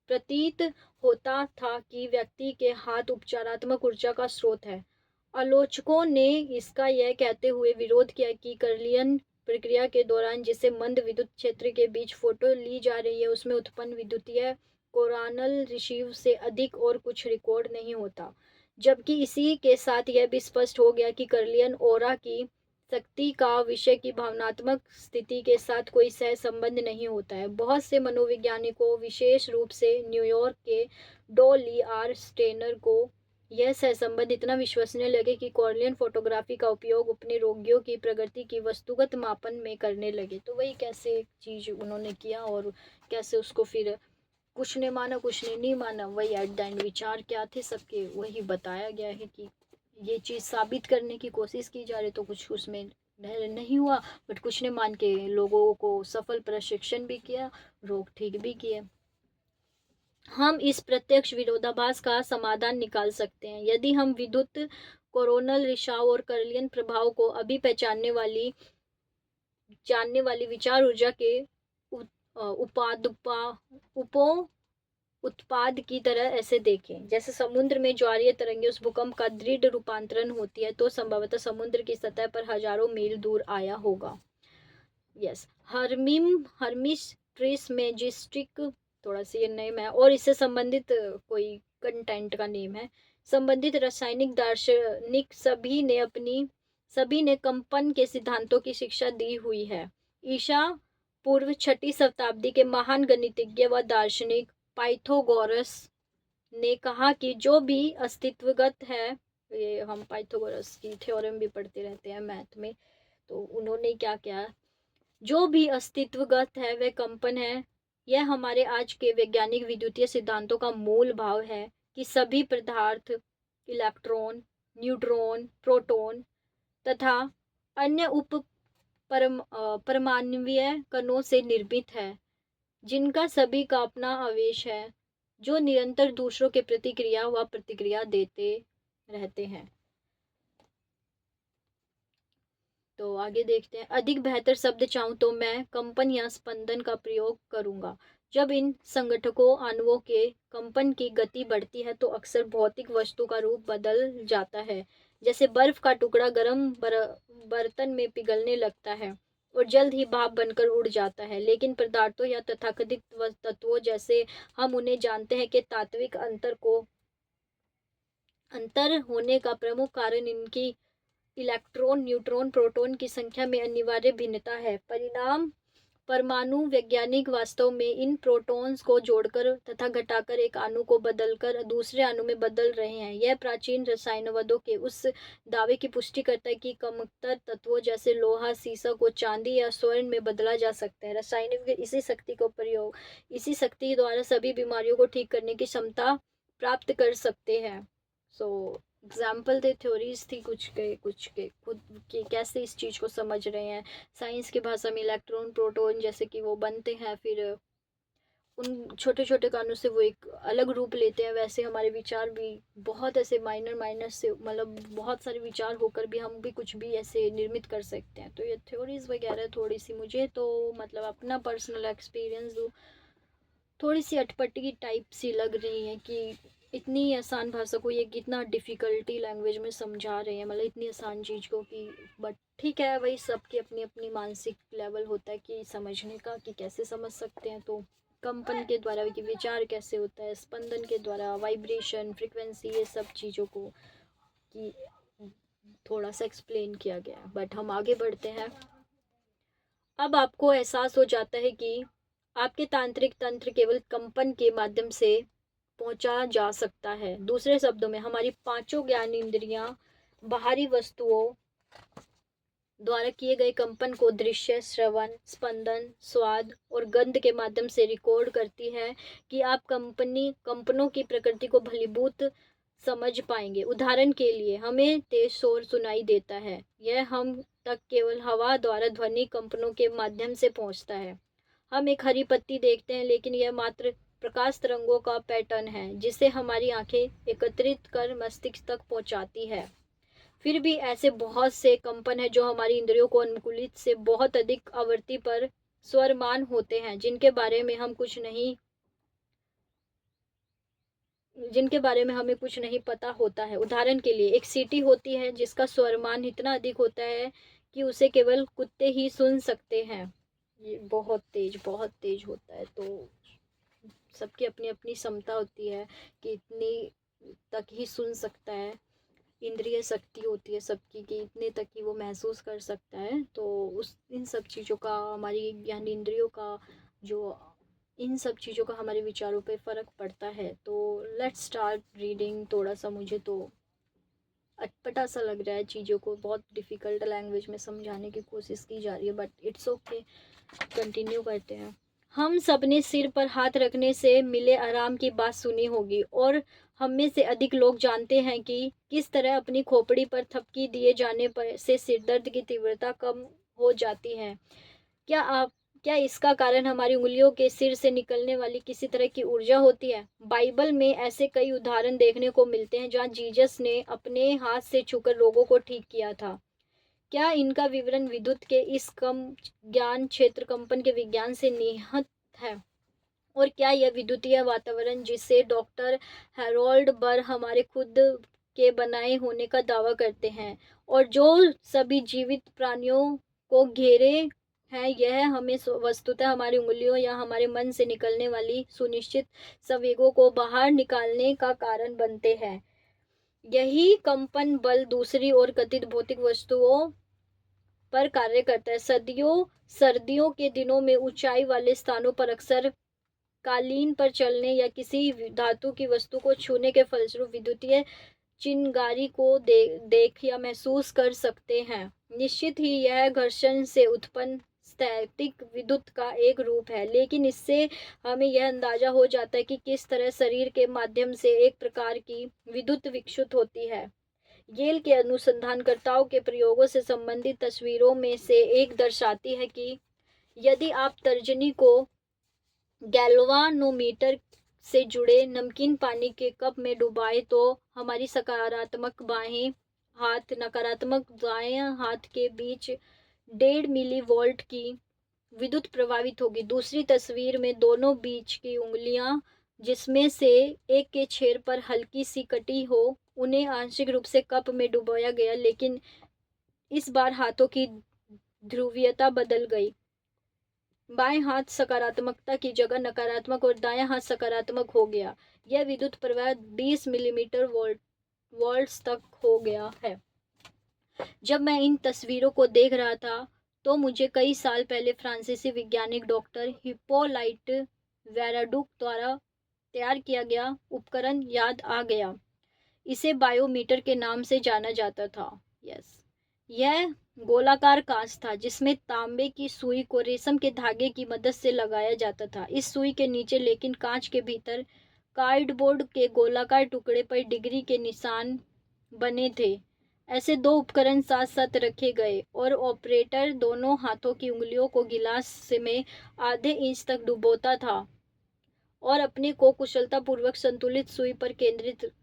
प्रतीत होता था कि व्यक्ति के हाथ उपचारात्मक ऊर्जा का स्रोत है। आलोचकों ने इसका यह कहते हुए विरोध किया कि कर्लियन प्रक्रिया के दौरान जिसे मंद विद्युत क्षेत्र के बीच फोटो ली जा रही है, उसमें उत्पन्न विद्युतीय कोरोनल रिसीव से अधिक और कुछ रिकॉर्ड नहीं होता। जबकि इसी के साथ यह भी स्पष्ट हो गया कि कर्लियन ओरा की शक्ति का विषय की भावनात्मक स्थिति के साथ कोई सह संबंध नहीं होता है। बहुत से मनोवैज्ञानिकों, विशेष रूप से न्यूयॉर्क के डॉ ली आर स्टेनर को यह सहसंबंध इतना विश्वसनीय लगे कि कॉर्लियन फोटोग्राफी का उपयोग अपने रोगियों की प्रगति की वस्तुगत मापन में करने लगे। तो वही कैसे एक चीज़ उन्होंने किया और कैसे उसको फिर कुछ ने माना, कुछ ने नहीं माना। वही एट द एंड विचार क्या थे सबके, वही बताया गया है कि ये चीज़ साबित करने की कोशिश की जा रही, तो कुछ उसमें नहीं हुआ, बट कुछ ने मान के लोगों को सफल प्रशिक्षण भी किया, रोग ठीक भी किए। हम इस प्रत्यक्ष विरोधाभास का समाधान निकाल सकते हैं यदि हम विद्युत कोरोनल रिसाव और कर्लियन प्रभाव को अभी जानने वाली विचार ऊर्जा के उत्पाद की तरह ऐसे देखें। जैसे समुद्र में ज्वारीय तरंगें उस भूकंप का दृढ़ रूपांतरण होती है, तो संभवतः समुद्र की सतह पर हजारों मील दूर आया होगा। यस, हर्मिस ट्रिस मैजिस्टिक, थोड़ा सा ये नेम है और इससे संबंधित कोई कंटेंट का नेम है। संबंधित रासायनिक दार्शनिक सभी ने कंपन के सिद्धांतों की शिक्षा दी हुई है। ईसा पूर्व 6वीं शताब्दी के महान गणितज्ञ व दार्शनिक पाइथागोरस ने कहा कि जो भी अस्तित्वगत है, ये हम पाइथागोरस की थ्योरम भी पढ़ते रहते हैं मैथ में, तो उन्होंने क्या किया, जो भी अस्तित्वगत है वह कंपन है। यह हमारे आज के वैज्ञानिक विद्युतीय सिद्धांतों का मूल भाव है कि सभी पदार्थ इलेक्ट्रॉन, न्यूट्रॉन, प्रोटॉन तथा अन्य परमाणुवीय कणों से निर्मित है, जिनका सभी का अपना आवेश है। जो निरंतर दूसरों के प्रतिक्रिया व प्रतिक्रिया देते रहते हैं। तो आगे देखते हैं। अधिक बेहतर शब्द चाहूँ तो मैं कंपन या स्पंदन का प्रयोग करूँगा। जब इन संगठकों अणुओं के कंपन की गति बढ़ती है तो अक्सर भौतिक वस्तु का रूप बदल जाता है। जैसे बर्फ का टुकड़ा गर्म बर्तन में पिघलने लगता है और जल्द ही भाप बनकर उड़ जाता है। लेकिन पदार्थों या तथाकथित तत्वों जैसे हम उन्हें जानते हैं कि तात्विक अंतर होने का प्रमुख कारण इनकी इलेक्ट्रॉन, न्यूट्रॉन, प्रोटॉन की संख्या में अनिवार्य भिन्नता है। परिणाम परमाणु वैज्ञानिक वास्तव में इन प्रोटॉन्स को जोड़कर तथा घटाकर एक अणु को बदलकर दूसरे अणु में बदल रहे हैं। यह प्राचीन रसायनवादों के उस दावे की पुष्टि करता है कि कमतर तत्वों जैसे लोहा, सीसा को चांदी या स्वर्ण में बदला जा सकता है। रासायनिक इसी शक्ति द्वारा सभी बीमारियों को ठीक करने की क्षमता प्राप्त कर सकते हैं। सो एग्जाम्पल थे, थ्योरीज थी कुछ के खुद के कैसे इस चीज़ को समझ रहे हैं। साइंस की भाषा में इलेक्ट्रॉन, प्रोटॉन जैसे कि वो बनते हैं, फिर उन छोटे छोटे कानों से वो एक अलग रूप लेते हैं। वैसे हमारे विचार भी बहुत ऐसे माइनर से, मतलब बहुत सारे विचार होकर भी हम भी कुछ भी ऐसे निर्मित कर सकते हैं। तो ये थ्योरीज वगैरह थोड़ी सी मुझे तो मतलब अपना पर्सनल एक्सपीरियंस दूँ, थोड़ी सी अटपटी टाइप सी लग रही है कि इतनी आसान भाषा को ये कितना डिफ़िकल्टी लैंग्वेज में समझा रहे हैं, मतलब इतनी आसान चीज़ को कि बट ठीक है, वही सबकी अपनी अपनी मानसिक लेवल होता है कि समझने का, कि कैसे समझ सकते हैं। तो कंपन के द्वारा कि विचार कैसे होता है, स्पंदन के द्वारा वाइब्रेशन, फ्रिक्वेंसी, ये सब चीज़ों को कि थोड़ा सा एक्सप्लेन किया गया है। बट हम आगे बढ़ते हैं। अब आपको एहसास हो जाता है कि आपके तांत्रिक तंत्र केवल कंपन के माध्यम से पहुंचा जा सकता है। दूसरे शब्दों में हमारी पांचों ज्ञान इंद्रियां बाहरी वस्तुओं द्वारा किए गए कंपन को दृश्य, श्रवण, स्पंदन, स्वाद और गंध के माध्यम से रिकॉर्ड करती है कि आप कंपनों की प्रकृति को भलीभूत समझ पाएंगे। उदाहरण के लिए हमें तेज शोर सुनाई देता है, यह हम तक केवल हवा द्वारा ध्वनि कंपनों के माध्यम से पहुंचता है। हम एक हरी पत्ती देखते हैं, लेकिन यह मात्र प्रकाश तरंगों का पैटर्न है जिसे हमारी आंखें एकत्रित कर मस्तिष्क तक पहुंचाती है। फिर भी ऐसे बहुत से कंपन हैं जो हमारी इंद्रियों को अनुकूलित से बहुत अधिक आवृत्ति पर स्वरमान होते हैं, जिनके बारे में हमें कुछ नहीं पता होता है। उदाहरण के लिए एक सीटी होती है जिसका स्वरमान इतना अधिक होता है कि उसे केवल कुत्ते ही सुन सकते हैं। ये बहुत तेज होता है। तो सबकी अपनी अपनी क्षमता होती है कि इतनी तक ही सुन सकता है। इंद्रिय शक्ति होती है सबकी कि इतने तक ही वो महसूस कर सकता है। तो उस इन सब चीज़ों का हमारी ज्ञान इंद्रियों का जो इन सब चीज़ों का हमारे विचारों पे फ़र्क पड़ता है। तो लेट्स स्टार्ट रीडिंग। थोड़ा सा मुझे तो अटपटा सा लग रहा है, चीज़ों को बहुत डिफ़िकल्ट लैंग्वेज में समझाने की कोशिश की जा रही है, बट इट्स ओके, कंटिन्यू करते हैं। हम सब ने सिर पर हाथ रखने से मिले आराम की बात सुनी होगी, और हम में से अधिक लोग जानते हैं कि किस तरह अपनी खोपड़ी पर थपकी दिए जाने पर से सिरदर्द की तीव्रता कम हो जाती है। क्या इसका कारण हमारी उंगलियों के सिर से निकलने वाली किसी तरह की ऊर्जा होती है? बाइबल में ऐसे कई उदाहरण देखने को मिलते हैं जहाँ जीसस ने अपने हाथ से छूकर रोगों को ठीक किया था। क्या इनका विवरण विद्युत के इस कम ज्ञान क्षेत्र कंपन के विज्ञान से निहित है? और क्या यह विद्युतीय वातावरण जिसे डॉक्टर हैरोल्ड बर हमारे खुद के बनाए होने का दावा करते हैं और जो सभी जीवित प्राणियों को घेरे हैं, यह हमें वस्तुतः हमारी उंगलियों या हमारे मन से निकलने वाली सुनिश्चित संवेगों को बाहर निकालने का कारण बनते हैं? यही कंपन बल दूसरी ओर कथित भौतिक वस्तुओं पर कार्य करता है। सर्दियों के दिनों में ऊंचाई वाले स्थानों पर अक्सर कालीन पर चलने या किसी धातु की वस्तु को छूने के फलस्वरूप विद्युतीय चिंगारी को देख या महसूस कर सकते हैं। निश्चित ही यह घर्षण से उत्पन्न स्थैतिक विद्युत का एक रूप है, लेकिन इससे हमें यह अंदाजा हो जाता है कि किस तरह शरीर के माध्यम से एक प्रकार की विद्युत विकसित होती है। येल के अनुसंधानकर्ताओं के प्रयोगों से संबंधित तस्वीरों में से एक दर्शाती है कि यदि आप तर्जनी को गैल्वानोमीटर से जुड़े नमकीन पानी के कप में डुबाए तो हमारी सकारात्मक बाएं हाथ नकारात्मक दाएं हाथ के बीच 1.5 मिली वोल्ट की विद्युत प्रवाहित होगी। दूसरी तस्वीर में दोनों बीच की उंगलियां जिसमें से एक के छेर पर हल्की सी कटी हो, उन्हें आंशिक रूप से कप में डुबोया गया, लेकिन इस बार हाथों की ध्रुवीयता बदल गई। बाएं हाथ सकारात्मकता की जगह नकारात्मक और दायां हाथ सकारात्मक हो गया। यह विद्युत प्रवाह 20 मिलीमीटर वोल्ट्स तक हो गया है। जब मैं इन तस्वीरों को देख रहा था तो मुझे कई साल पहले फ्रांसीसी वैज्ञानिक डॉक्टर हिप्पोलाइट वेराडुक द्वारा तैयार किया गया उपकरण याद आ गया। इसे बायोमीटर के नाम से जाना जाता था। यस, यह गोलाकार कांच था जिसमें तांबे की सुई को रेशम के धागे की मदद से लगाया जाता था। इस सुई के नीचे लेकिन कांच के भीतर कार्डबोर्ड के गोलाकार टुकड़े पर डिग्री के निशान बने थे। ऐसे दो उपकरण साथ साथ रखे गए और ऑपरेटर दोनों हाथों की उंगलियों को गिलास में आधे इंच तक डुबोता था और अपने को कुशलतापूर्वक संतुलित सुई पर केंद्रित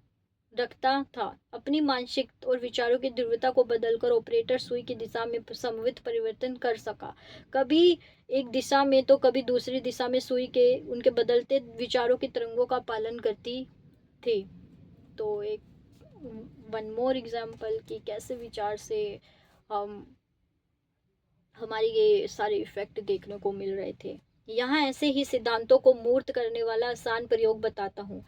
रखता था। अपनी मानसिक और विचारों की तीव्रता को बदलकर ऑपरेटर सुई की दिशा में संभावित परिवर्तन कर सका। कभी एक दिशा में तो कभी दूसरी दिशा में सुई के उनके बदलते विचारों की तरंगों का पालन करती थी। तो एक वन मोर एग्जाम्पल कि कैसे विचार से हम हमारी ये सारे इफेक्ट देखने को मिल रहे थे। यहाँ ऐसे ही सिद्धांतों को मूर्त करने वाला आसान प्रयोग बताता हूँ।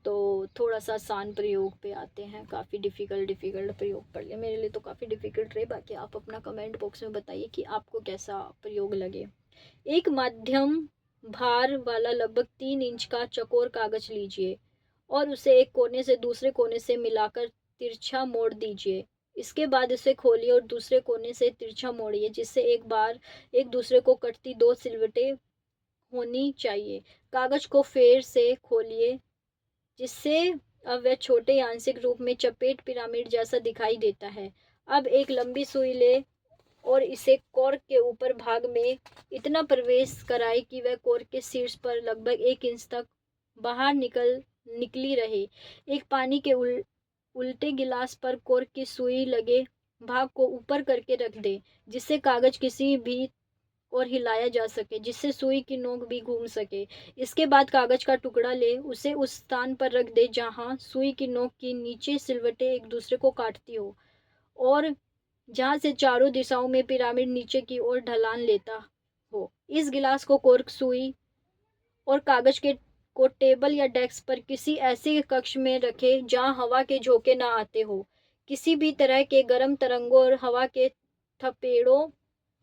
तो थोड़ा सा आसान प्रयोग पे आते हैं। काफ़ी डिफ़िकल्ट प्रयोग पड़ गया मेरे लिए, तो काफ़ी डिफ़िकल्ट रहे। बाकी आप अपना कमेंट बॉक्स में बताइए कि आपको कैसा प्रयोग लगे। एक मध्यम भार वाला लगभग 3 इंच का चौकोर कागज लीजिए और उसे एक कोने से दूसरे कोने से मिलाकर तिरछा मोड़ दीजिए। इसके बाद इसे खोलिए और दूसरे कोने से तिरछा मोड़िए, जिससे एक बार एक दूसरे को कटती दो सिलवटें होनी चाहिए। कागज को फेर से खोलिए जिससे अब वह छोटे आंशिक रूप में चपेट पिरामिड जैसा दिखाई देता है। अब एक लंबी सुई ले और इसे कॉर्क के ऊपर भाग में इतना प्रवेश कराए कि वह कॉर्क के शीर्ष पर लगभग 1 इंच तक बाहर निकली रहे। एक पानी के उल्टे गिलास पर कॉर्क की सुई लगे भाग को ऊपर करके रख दे, जिससे कागज किसी भी और हिलाया जा सके, जिससे सुई की नोक भी घूम सके। इसके बाद कागज का टुकड़ा ले उसे उस स्थान पर रख दे जहां सुई की नोक की नीचे सिलवटें एक दूसरे को काटती हो और जहां से चारों दिशाओं में पिरामिड नीचे की ओर ढलान लेता हो। इस गिलास को कॉर्क सुई और कागज के को टेबल या डेस्क पर किसी ऐसे कक्ष में रखें जहां हवा के झोंके ना आते हो। किसी भी तरह के गर्म तरंगों और हवा के थपेड़ों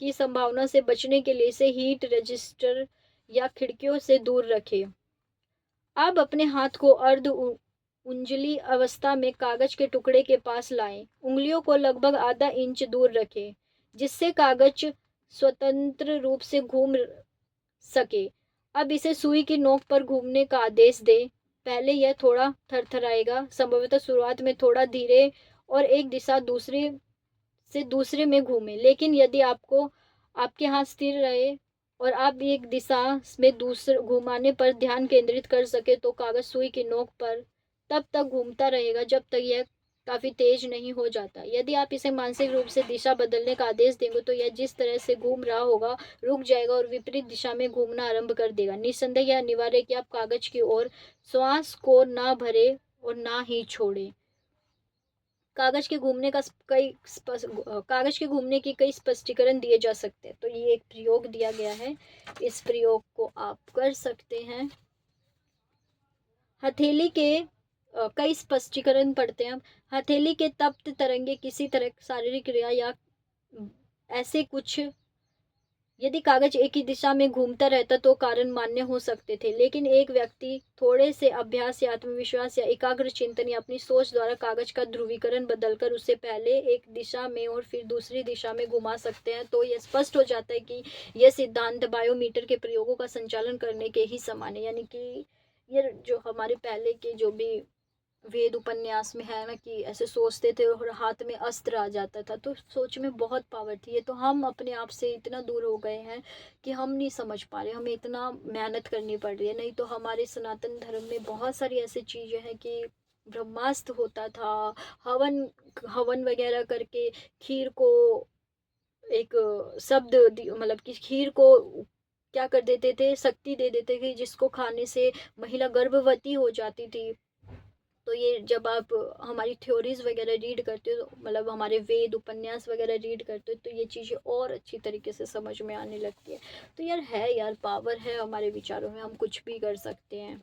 की संभावना से बचने के लिए इसे हीट रजिस्टर या खिड़कियों से दूर रखें। अब अपने हाथ को अर्ध उंजली अवस्था में कागज के टुकड़े के पास लाएं। उंगलियों को लगभग आधा इंच दूर रखें, जिससे कागज स्वतंत्र रूप से घूम सके। अब इसे सुई की नोक पर घूमने का आदेश दें। पहले यह थोड़ा थरथराएगा, संभवतः शुरुआत में थोड़ा धीरे और एक दिशा दूसरे से दूसरे में घूमे। लेकिन यदि आपके हाथ स्थिर रहे और आप एक दिशा में दूसरे घुमाने पर ध्यान केंद्रित कर सके तो कागज सुई की नोक पर तब तक घूमता रहेगा जब तक यह काफी तेज नहीं हो जाता। यदि आप इसे मानसिक रूप से दिशा बदलने का आदेश देंगे तो यह जिस तरह से घूम रहा होगा रुक जाएगा और विपरीत दिशा में घूमना आरंभ कर देगा। निस्संदेह यह अनिवार्य है कि आप कागज की ओर श्वास को ना भरे और ना ही छोड़े। कागज के घूमने की कई स्पष्टीकरण दिए जा सकते हैं। तो ये एक प्रयोग दिया गया है, इस प्रयोग को आप कर सकते हैं। हथेली के कई स्पष्टीकरण पढ़ते हैं। हथेली के तप्त तरंगे किसी तरह शारीरिक क्रिया या ऐसे कुछ, यदि कागज एक ही दिशा में घूमता रहता तो कारण मान्य हो सकते थे, लेकिन एक व्यक्ति थोड़े से अभ्यास या आत्मविश्वास या एकाग्र चिंतन या अपनी सोच द्वारा कागज का ध्रुवीकरण बदलकर उसे पहले एक दिशा में और फिर दूसरी दिशा में घुमा सकते हैं। तो यह स्पष्ट हो जाता है कि यह सिद्धांत बायोमीटर के प्रयोगों का संचालन करने के ही समान है। यानी कि ये जो हमारे पहले के जो भी वेद उपन्यास में है ना कि ऐसे सोचते थे और हाथ में अस्त्र आ जाता था, तो सोच में बहुत पावर थी। ये तो हम अपने आप से इतना दूर हो गए हैं कि हम नहीं समझ पा रहे, हमें इतना मेहनत करनी पड़ रही है। नहीं तो हमारे सनातन धर्म में बहुत सारी ऐसी चीज़ें हैं कि ब्रह्मास्त्र होता था, हवन हवन वगैरह करके खीर को एक मतलब कि खीर को क्या कर देते थे, शक्ति दे देते थे, जिसको खाने से महिला गर्भवती हो जाती थी। तो ये जब आप हमारी थ्योरीज वगैरह रीड करते हो, मतलब हमारे वेद उपन्यास वगैरह रीड करते हो, तो ये चीज़ें और अच्छी तरीके से समझ में आने लगती है। तो यार यार पावर है हमारे विचारों में, हम कुछ भी कर सकते हैं।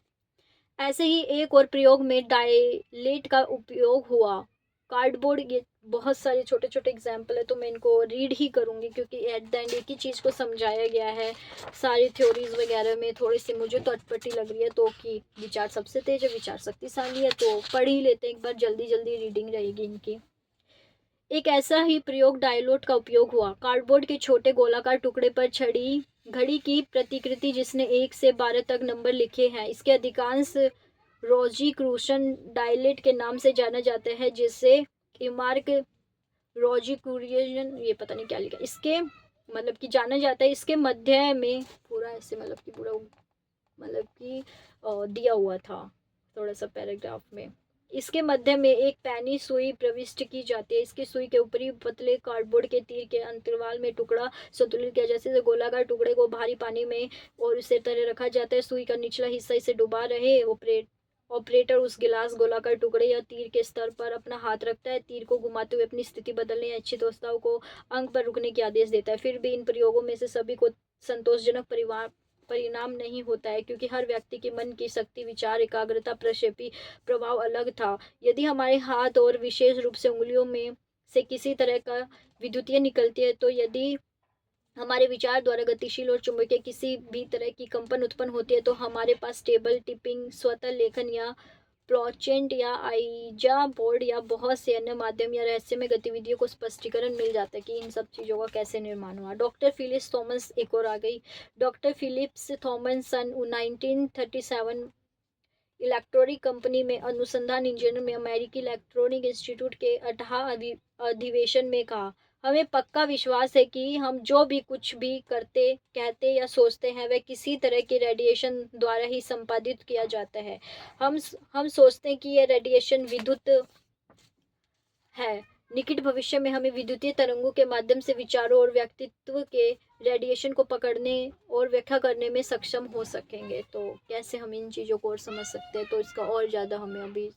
ऐसे ही एक और प्रयोग में डायलेट का उपयोग हुआ। कार्डबोर्ड, ये बहुत सारे छोटे छोटे एग्जाम्पल है, तो मैं इनको रीड ही करूँगी क्योंकि एट द एंड एक ही चीज़ को समझाया गया है। सारी थ्योरीज वगैरह में थोड़ी सी मुझे तो अटपटी लग रही है, तो कि विचार सबसे तेज है, विचार शक्तिशाली है, तो पढ़ ही लेते हैं एक बार, जल्दी जल्दी रीडिंग रहेगी इनकी। एक ऐसा ही प्रयोग डायलोट का उपयोग हुआ। कार्डबोर्ड के छोटे गोलाकार टुकड़े पर छड़ी घड़ी की प्रतिकृति जिसने 1 से 12 तक नंबर लिखे हैं, इसके अधिकांश रोजी क्रूशन डायलेट के नाम से जाना जाता है, जिसे इमार्क रोजी क्रूरियन, ये पता नहीं क्या लिखा, इसके मतलब कि जाना जाता है। इसके मध्य में पूरा ऐसे मतलब कि पूरा मतलब कि दिया हुआ था थोड़ा सा पैराग्राफ में। इसके मध्य में एक पैनी सुई प्रविष्ट की जाती है। इसकी सुई के ऊपरी पतले कार्डबोर्ड के तीर के अंतराल में टुकड़ा संतुलित किया, जैसे गोलाकार टुकड़े को भारी पानी में और इसे तरह रखा जाता है। सुई का निचला हिस्सा इसे डुबा रहे ऑपरेटर उस गिलास गोलाकार टुकड़े या तीर के स्तर पर अपना हाथ रखता है, तीर को घुमाते हुए अपनी स्थिति बदलने या इच्छित अवस्थाओं को अंक पर रुकने की आदेश देता है। फिर भी इन प्रयोगों में से सभी को संतोषजनक परिणाम नहीं होता है, क्योंकि हर व्यक्ति के मन की शक्ति, विचार, एकाग्रता, प्रक्षेपी प्रभाव अलग था। यदि हमारे हाथ और विशेष रूप से उंगलियों में से किसी तरह का विद्युतीय निकलती है, तो यदि हमारे विचार द्वारा गतिशील और चुंबकीय किसी भी तरह की कंपन उत्पन्न होती है, तो हमारे पास टेबल टिपिंग, स्वतः लेखन या प्लॉचेंट या आइजा बोर्ड या बहुत से अन्य माध्यम या रहस्यमय गतिविधियों को स्पष्टीकरण मिल जाता है कि इन सब चीज़ों का कैसे निर्माण हुआ। डॉक्टर फिलिप्स थॉमस, एक और आ गई, डॉक्टर फिलिप्स थॉमस सन 1937 इलेक्ट्रॉनिक कंपनी में अनुसंधान इंजीनियर में अमेरिकी इलेक्ट्रॉनिक इंस्टीट्यूट के 18 अधिवेशन में कहा, हमें पक्का विश्वास है कि हम जो भी कुछ भी करते, कहते या सोचते हैं, वह किसी तरह के रेडिएशन द्वारा ही संपादित किया जाता है। हम सोचते हैं कि यह रेडिएशन विद्युत है। निकट भविष्य में हमें विद्युतीय तरंगों के माध्यम से विचारों और व्यक्तित्व के रेडिएशन को पकड़ने और व्याख्या करने में सक्षम हो सकेंगे। तो कैसे हम इन चीज़ों को और समझ सकते हैं, तो इसका और ज़्यादा हमें अभी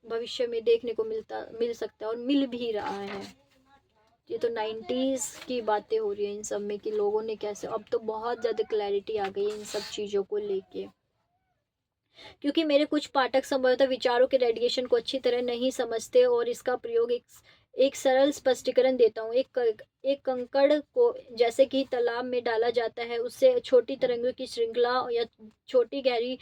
भविष्य में देखने को मिल सकता है और मिल भी रहा है। ये तो 90s की बातें हो रही हैं इन सब में कि लोगों ने कैसे, अब तो बहुत ज़्यादा क्लैरिटी आ गई है इन सब चीज़ों को लेके। क्योंकि मेरे कुछ पाठक संभवतः विचारों के रेडिएशन को अच्छी तरह नहीं समझते, और इसका प्रयोग एक सरल स्पष्टीकरण देता हूँ। एक कंकड़ को जैसे कि तालाब में डाला जाता है, उससे छोटी तरंगों की श्रृंखला या छोटी गहरी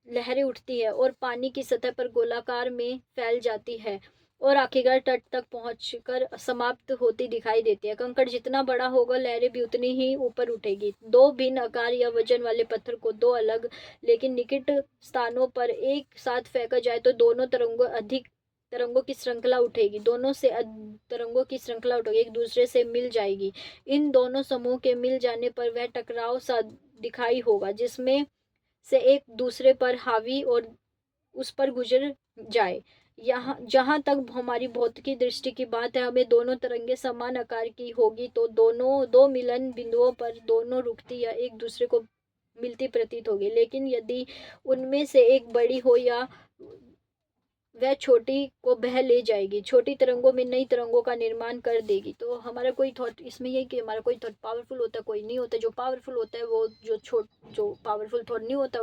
लहरें उठती है और पानी की सतह पर गोलाकार में फैल जाती है और आखिरकार तट तक पहुंचकर समाप्त होती दिखाई देती है। कंकड़ जितना बड़ा होगा, लहरें भी उतनी ही ऊपर उठेगी। दो भिन्न आकार या वजन वाले पत्थर को दो अलग लेकिन निकट स्थानों पर एक साथ फेंका जाए तो दोनों तरंगों की श्रृंखला उठेगी, दोनों से तरंगों की श्रृंखला उठेगी, एक दूसरे से मिल जाएगी। इन दोनों समूह के मिल जाने पर वह टकराव सा दिखाई होगा, जिसमें से एक दूसरे पर हावी और उस पर गुजर जाए। यहाँ जहाँ तक हमारी भौतिकी दृष्टि की बात है, हमें दोनों तरंगे समान आकार की होगी तो दो मिलन बिंदुओं पर दोनों रुकती या एक दूसरे को मिलती प्रतीत होगी। लेकिन यदि उनमें से एक बड़ी हो या वह छोटी को बह ले जाएगी, छोटी तरंगों में नई तरंगों का निर्माण कर देगी। तो हमारा कोई थॉट इसमें यही कि हमारा कोई थॉट पावरफुल होता है, कोई नहीं होता। जो पावरफुल होता है वो जो पावरफुल थॉट नहीं होता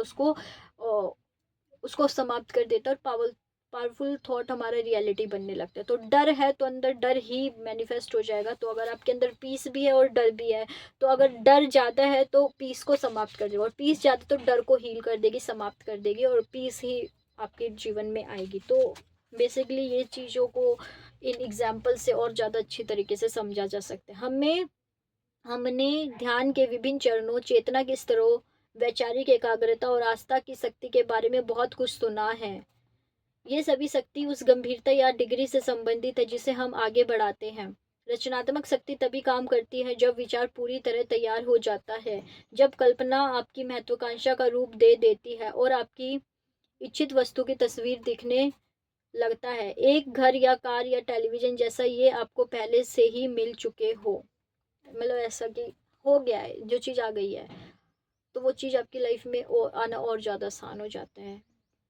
उसको समाप्त कर देता है, और पावरफुल थॉट हमारा रियलिटी बनने लगता है। तो डर है तो अंदर डर ही मैनिफेस्ट हो जाएगा। तो अगर आपके अंदर पीस भी है और डर भी है, तो अगर डर ज़्यादा है तो पीस को समाप्त कर देगा, और पीस ज़्यादा तो डर को हील कर देगी, समाप्त कर देगी, और पीस ही आपके जीवन में आएगी। तो बेसिकली ये चीज़ों को इन एग्जाम्पल से और ज़्यादा अच्छी तरीके से समझा जा सकता है। हमने ध्यान के विभिन्न चरणों, चेतना के स्तरों, वैचारिक एकाग्रता और आस्था की शक्ति के बारे में बहुत कुछ सुना है। ये सभी शक्ति उस गंभीरता या डिग्री से संबंधित है जिसे हम आगे बढ़ाते हैं। रचनात्मक शक्ति तभी काम करती है जब विचार पूरी तरह तैयार हो जाता है, जब कल्पना आपकी महत्वाकांक्षा का रूप दे देती है और आपकी इच्छित वस्तु की तस्वीर दिखने लगता है। एक घर या कार या टेलीविजन जैसा ये आपको पहले से ही मिल चुके हो, मतलब ऐसा कि हो गया है, जो चीज़ आ गई है तो वो चीज़ आपकी लाइफ में आना और ज़्यादा आसान हो जाता है।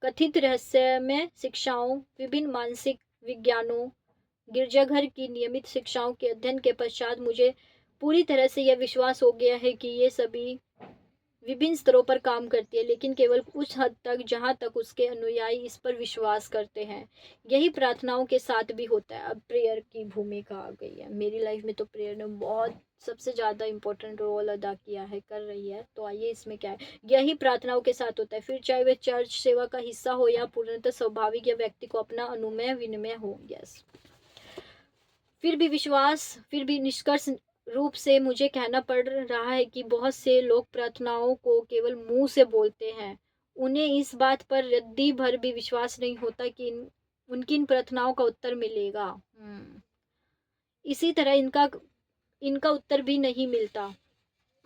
कथित रहस्यमय शिक्षाओं, विभिन्न मानसिक विज्ञानों, गिरजाघर की नियमित शिक्षाओं के अध्ययन के पश्चात मुझे पूरी तरह से यह विश्वास हो गया है कि ये सभी विभिन्न स्तरों पर काम करती है, लेकिन केवल उस हद तक जहाँ तक उसके अनुयायी इस पर विश्वास करते हैं। यही प्रार्थनाओं के साथ भी होता है। अब प्रेयर की भूमिका आ गई है मेरी लाइफ में, तो प्रेयर ने बहुत सबसे ज़्यादा इम्पोर्टेंट रोल अदा किया है, कर रही है। तो आइए इसमें क्या है, यही प्रार्थनाओं के साथ होता है, फिर चाहे वे चर्च सेवा का हिस्सा हो या पूर्णतः स्वाभाविक या व्यक्ति को अपना अनुमय विनिमय हो। यस, फिर भी निष्कर्ष रूप से मुझे कहना पड़ रहा है कि बहुत से लोग प्रार्थनाओं को केवल मुंह से बोलते हैं। उन्हें इस बात पर रद्दी भर भी विश्वास नहीं होता कि उनकी इन प्रार्थनाओं का उत्तर मिलेगा। इसी तरह इनका इनका उत्तर भी नहीं मिलता।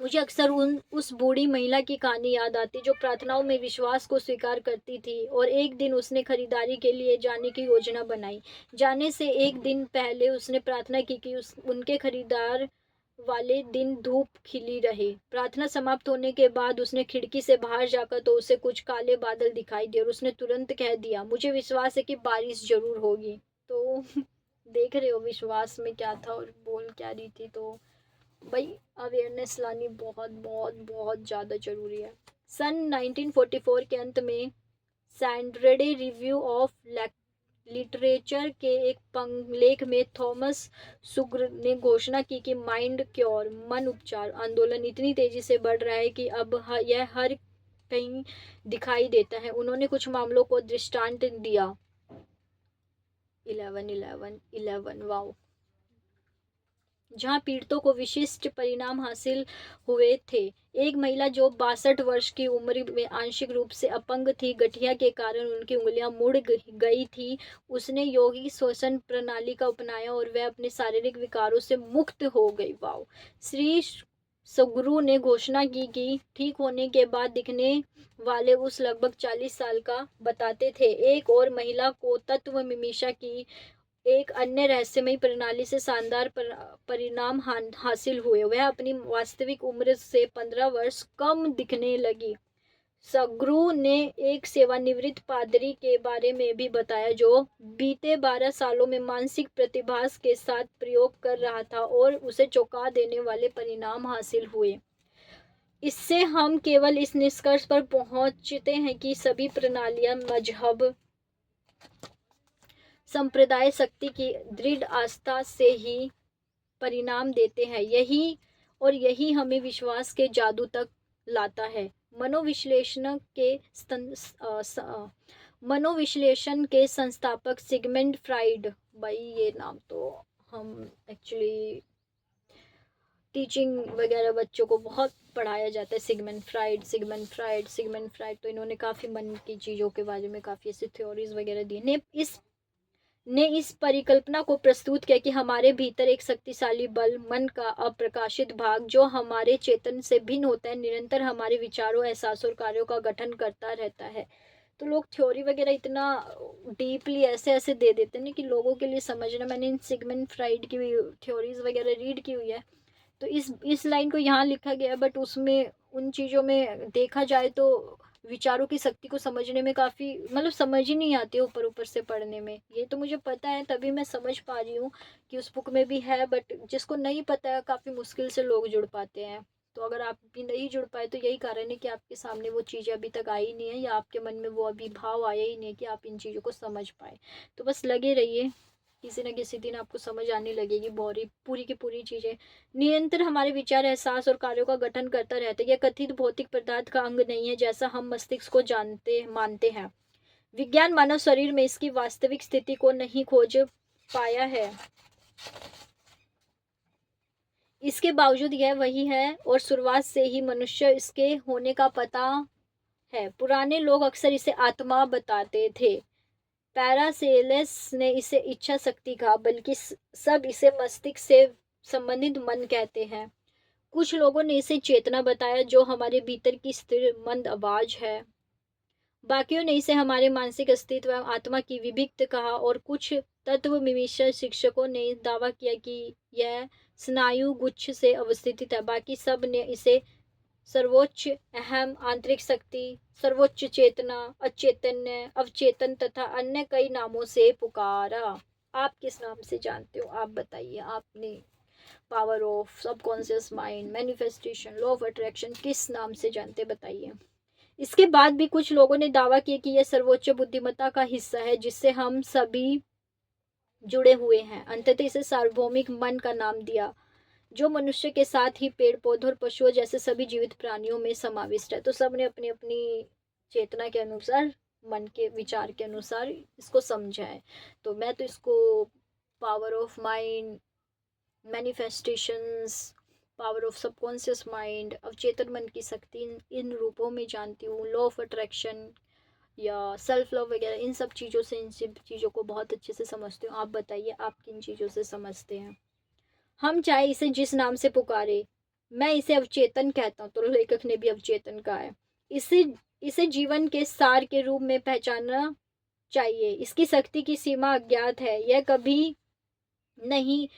मुझे अक्सर उस बूढ़ी महिला की कहानी याद आती जो प्रार्थनाओं में विश्वास को स्वीकार करती थी, और एक दिन उसने खरीदारी के लिए जाने की योजना बनाई। जाने से एक दिन पहले उसने प्रार्थना की कि उनके खरीदार वाले दिन धूप खिली रहे। प्रार्थना समाप्त होने के बाद उसने खिड़की से बाहर जाकर तो उसे कुछ काले बादल दिखाई दिए और उसने तुरंत कह दिया, मुझे विश्वास है कि बारिश जरूर होगी। तो देख रहे हो विश्वास में क्या था और बोल क्या रही थी। तो भाई अवेयरनेस लानी बहुत बहुत बहुत ज़्यादा ज़रूरी है। सन 1944 के अंत में सैंड्रेडे रिव्यू ऑफ लिटरेचर के एक लेख में थॉमस सुग्र ने घोषणा की कि माइंड क्योर मन उपचार आंदोलन इतनी तेजी से बढ़ रहा है कि अब यह हर कहीं दिखाई देता है। उन्होंने कुछ मामलों को दृष्टांत दिया। 11 वाओ, जहां पीड़ितों को विशिष्ट परिणाम हासिल हुए थे। एक महिला जो 62 वर्ष की उम्र में आंशिक रूप से अपंग थी, गठिया के कारण उनकी उंगलियां मुड़ गई थी, उसने योगी श्वसन प्रणाली का अपनाया और वह अपने शारीरिक विकारों से मुक्त हो गई। वाओ। श्री सगुरु ने घोषणा की कि ठीक होने के बाद दिखने वाले उस लगभग 40 साल का बताते थे। एक और महिला को तत्व मीमांसा की एक अन्य रहस्यमयी प्रणाली से शानदार परिणाम हासिल हुए। वह अपनी वास्तविक उम्र से 15 वर्ष कम दिखने लगी। सगरू ने एक सेवानिवृत्त पादरी के बारे में भी बताया जो बीते 12 सालों में मानसिक प्रतिभास के साथ प्रयोग कर रहा था और उसे चौंका देने वाले परिणाम हासिल हुए। इससे हम केवल इस निष्कर्ष पर पहुंचते हैं कि सभी प्रणालियां मजहब, संप्रदाय, शक्ति की दृढ़ आस्था से ही परिणाम देते हैं। यही हमें विश्वास के जादू तक लाता है। मनोविश्लेषण के संस्थापक सिगमंड फ्राइड, भाई ये नाम तो हम एक्चुअली टीचिंग वगैरह बच्चों को बहुत पढ़ाया जाता है। सिगमंड फ्राइड तो इन्होंने काफ़ी मन की चीज़ों के बारे में काफ़ी ऐसी थ्योरीज वगैरह दी ने इस परिकल्पना को प्रस्तुत किया कि हमारे भीतर एक शक्तिशाली बल, मन का अप्रकाशित भाग, जो हमारे चेतन से भिन्न होता है, निरंतर हमारे विचारों, एहसासों और कार्यों का गठन करता रहता है। तो लोग थ्योरी वगैरह इतना डीपली ऐसे ऐसे दे देते हैं कि लोगों के लिए समझना। मैंने इन सिगमंड फ्राइड की थ्योरीज वगैरह रीड की हुई है, तो इस लाइन को यहाँ लिखा गया है, बट उसमें उन चीज़ों में देखा जाए तो विचारों की शक्ति को समझने में काफ़ी, मतलब समझ ही नहीं आती ऊपर ऊपर से पढ़ने में। ये तो मुझे पता है, तभी मैं समझ पा रही हूँ कि उस बुक में भी है, बट जिसको नहीं पता है काफ़ी मुश्किल से लोग जुड़ पाते हैं। तो अगर आप भी नहीं जुड़ पाए तो यही कारण है कि आपके सामने वो चीज़ें अभी तक आई नहीं है, या आपके मन में वो अभी भाव आया ही नहीं है कि आप इन चीज़ों को समझ पाए। तो बस लगे रहिए, किसी न किसी दिन आपको समझ आने लगेगी पूरी की पूरी चीज़ें। निरंतर हमारे विचार, एहसास और कार्यों का गठन करता रहता है। यह कथित भौतिक पदार्थ का अंग नहीं है जैसा हम मस्तिष्क को मानते हैं। विज्ञान मानव शरीर में इसकी वास्तविक स्थिति को नहीं खोज पाया है। इसके बावजूद यह वही है और शुरुआत से ही मनुष्य इसके होने का पता है। पुराने लोग अक्सर इसे आत्मा बताते थे। पैरासेलस ने इसे इच्छा शक्ति कहा, बल्कि सब इसे मस्तिष्क से संबंधित मन कहते हैं। कुछ लोगों ने इसे चेतना बताया, जो हमारे भीतर की स्थिर मंद आवाज है। बाकियों ने इसे हमारे मानसिक अस्तित्व एवं आत्मा की विभक्त कहा और कुछ तत्वमीमांसा शिक्षकों ने दावा किया कि यह स्नायु गुच्छ से अवस्थित है। बाकी सब ने इसे सर्वोच्च अहम, आंतरिक शक्ति, सर्वोच्च चेतना, अचैतन्य, अवचेतन तथा अन्य कई नामों से पुकारा। आप किस नाम से जानते हो? आप बताइए। आपने power of subconscious mind, manifestation, law of attraction किस नाम से जानते, बताइए। इसके बाद भी कुछ लोगों ने दावा किया कि यह सर्वोच्च बुद्धिमत्ता का हिस्सा है जिससे हम सभी जुड़े हुए हैं। अंततः इसे सार्वभौमिक मन का नाम दिया, जो मनुष्य के साथ ही पेड़ पौधों और पशुओं जैसे सभी जीवित प्राणियों में समाविष्ट है। तो सबने अपनी अपनी चेतना के अनुसार, मन के विचार के अनुसार इसको समझा है। तो मैं तो इसको power of mind, manifestations, power of subconscious mind, अवचेतन मन की शक्ति, इन रूपों में जानती हूँ। लॉ ऑफ अट्रैक्शन या सेल्फ लव वगैरह, इन सब चीज़ों से, इन सब चीज़ों को बहुत अच्छे से समझती हूँ। आप बताइए, आप किन चीज़ों से समझते हैं? हम चाहे इसे जिस नाम से पुकारे, मैं इसे अवचेतन कहता हूँ, तो लेखक ने भी अवचेतन कहा है। इसे इसे जीवन के सार के रूप में पहचानना चाहिए। इसकी शक्ति की सीमा अज्ञात है। यह कभी नहीं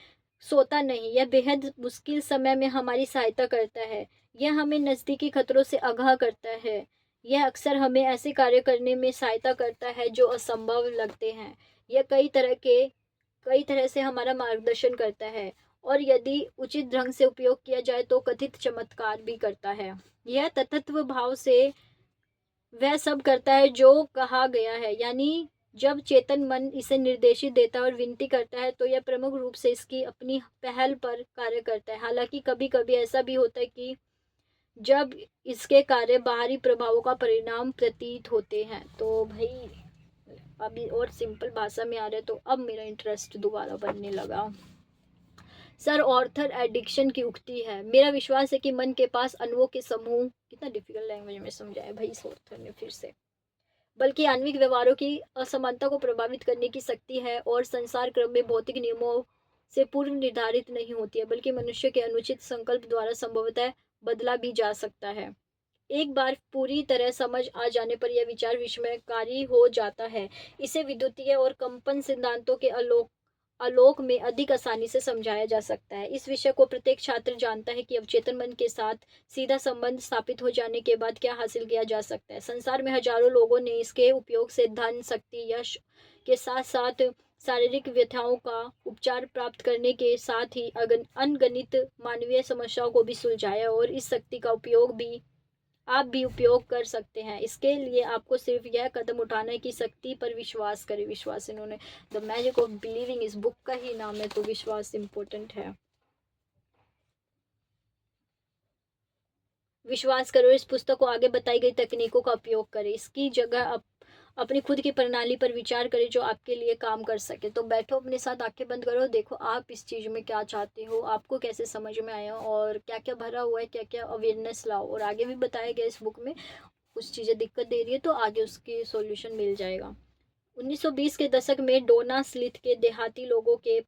सोता नहीं, यह बेहद मुश्किल समय में हमारी सहायता करता है। यह हमें नज़दीकी खतरों से आगाह करता है। यह अक्सर हमें ऐसे कार्य करने में सहायता करता है जो असंभव लगते हैं। यह कई तरह से हमारा मार्गदर्शन करता है और यदि उचित ढंग से उपयोग किया जाए तो कथित चमत्कार भी करता है। यह तत्व भाव से वह सब करता है जो कहा गया है, यानी जब चेतन मन इसे निर्देशित देता है और विनती करता है तो यह प्रमुख रूप से इसकी अपनी पहल पर कार्य करता है। हालांकि कभी कभी ऐसा भी होता है कि जब इसके कार्य बाहरी प्रभावों का परिणाम प्रतीत होते हैं। तो भाई अभी और सिंपल भाषा में आ रहे, तो अब मेरा इंटरेस्ट दोबारा बनने लगा। सर ऑर्थर एडिक्शन की उक्ति है, मेरा विश्वास है कि मन के पास अणुओं के समूह, कितना डिफिकल्ट लैंग्वेज में समझाया भाई इस ऑर्थर ने फिर से, बल्कि आणविक व्यवहारों की असमानता को प्रभावित करने की शक्ति है और संसार क्रम में भौतिक नियमों से पूर्व निर्धारित नहीं होती है, बल्कि मनुष्य के अनुचित संकल्प द्वारा संभवतः बदला भी जा सकता है। एक बार पूरी तरह समझ आ जाने पर यह विचार विस्मयकारी हो जाता है। इसे विद्युतीय और कंपन सिद्धांतों के आलोक में अधिक आसानी से समझाया जा सकता है। इस विषय को प्रत्येक छात्र जानता है कि अवचेतन मन के साथ सीधा संबंध स्थापित हो जाने के बाद क्या हासिल किया जा सकता है। संसार में हजारों लोगों ने इसके उपयोग से धन, शक्ति, यश के साथ साथ शारीरिक व्यथाओं का उपचार प्राप्त करने के साथ ही अनगणित मानवीय समस्याओं को भी सुलझाया और इस शक्ति का उपयोग भी आप भी उपयोग कर सकते हैं। इसके लिए आपको सिर्फ यह कदम उठाना है कि शक्ति पर विश्वास करें। विश्वास, इन्होंने द मैजिक ऑफ बिलीविंग, इस बुक का ही नाम है, तो विश्वास इम्पोर्टेंट है। विश्वास करो, इस पुस्तक को आगे बताई गई तकनीकों का उपयोग करें। इसकी जगह अपनी खुद की प्रणाली पर विचार करें जो आपके लिए काम कर सके। तो बैठो, अपने साथ आंखें बंद करो, देखो आप इस चीज़ में क्या चाहते हो, आपको कैसे समझ में आया और क्या क्या भरा हुआ है, क्या क्या अवेयरनेस लाओ। और आगे भी बताया गया इस बुक में, कुछ चीज़ें दिक्कत दे रही है तो आगे उसकी सॉल्यूशन मिल जाएगा। 1920 के दशक में डोना स्लिथ के देहाती लोगों के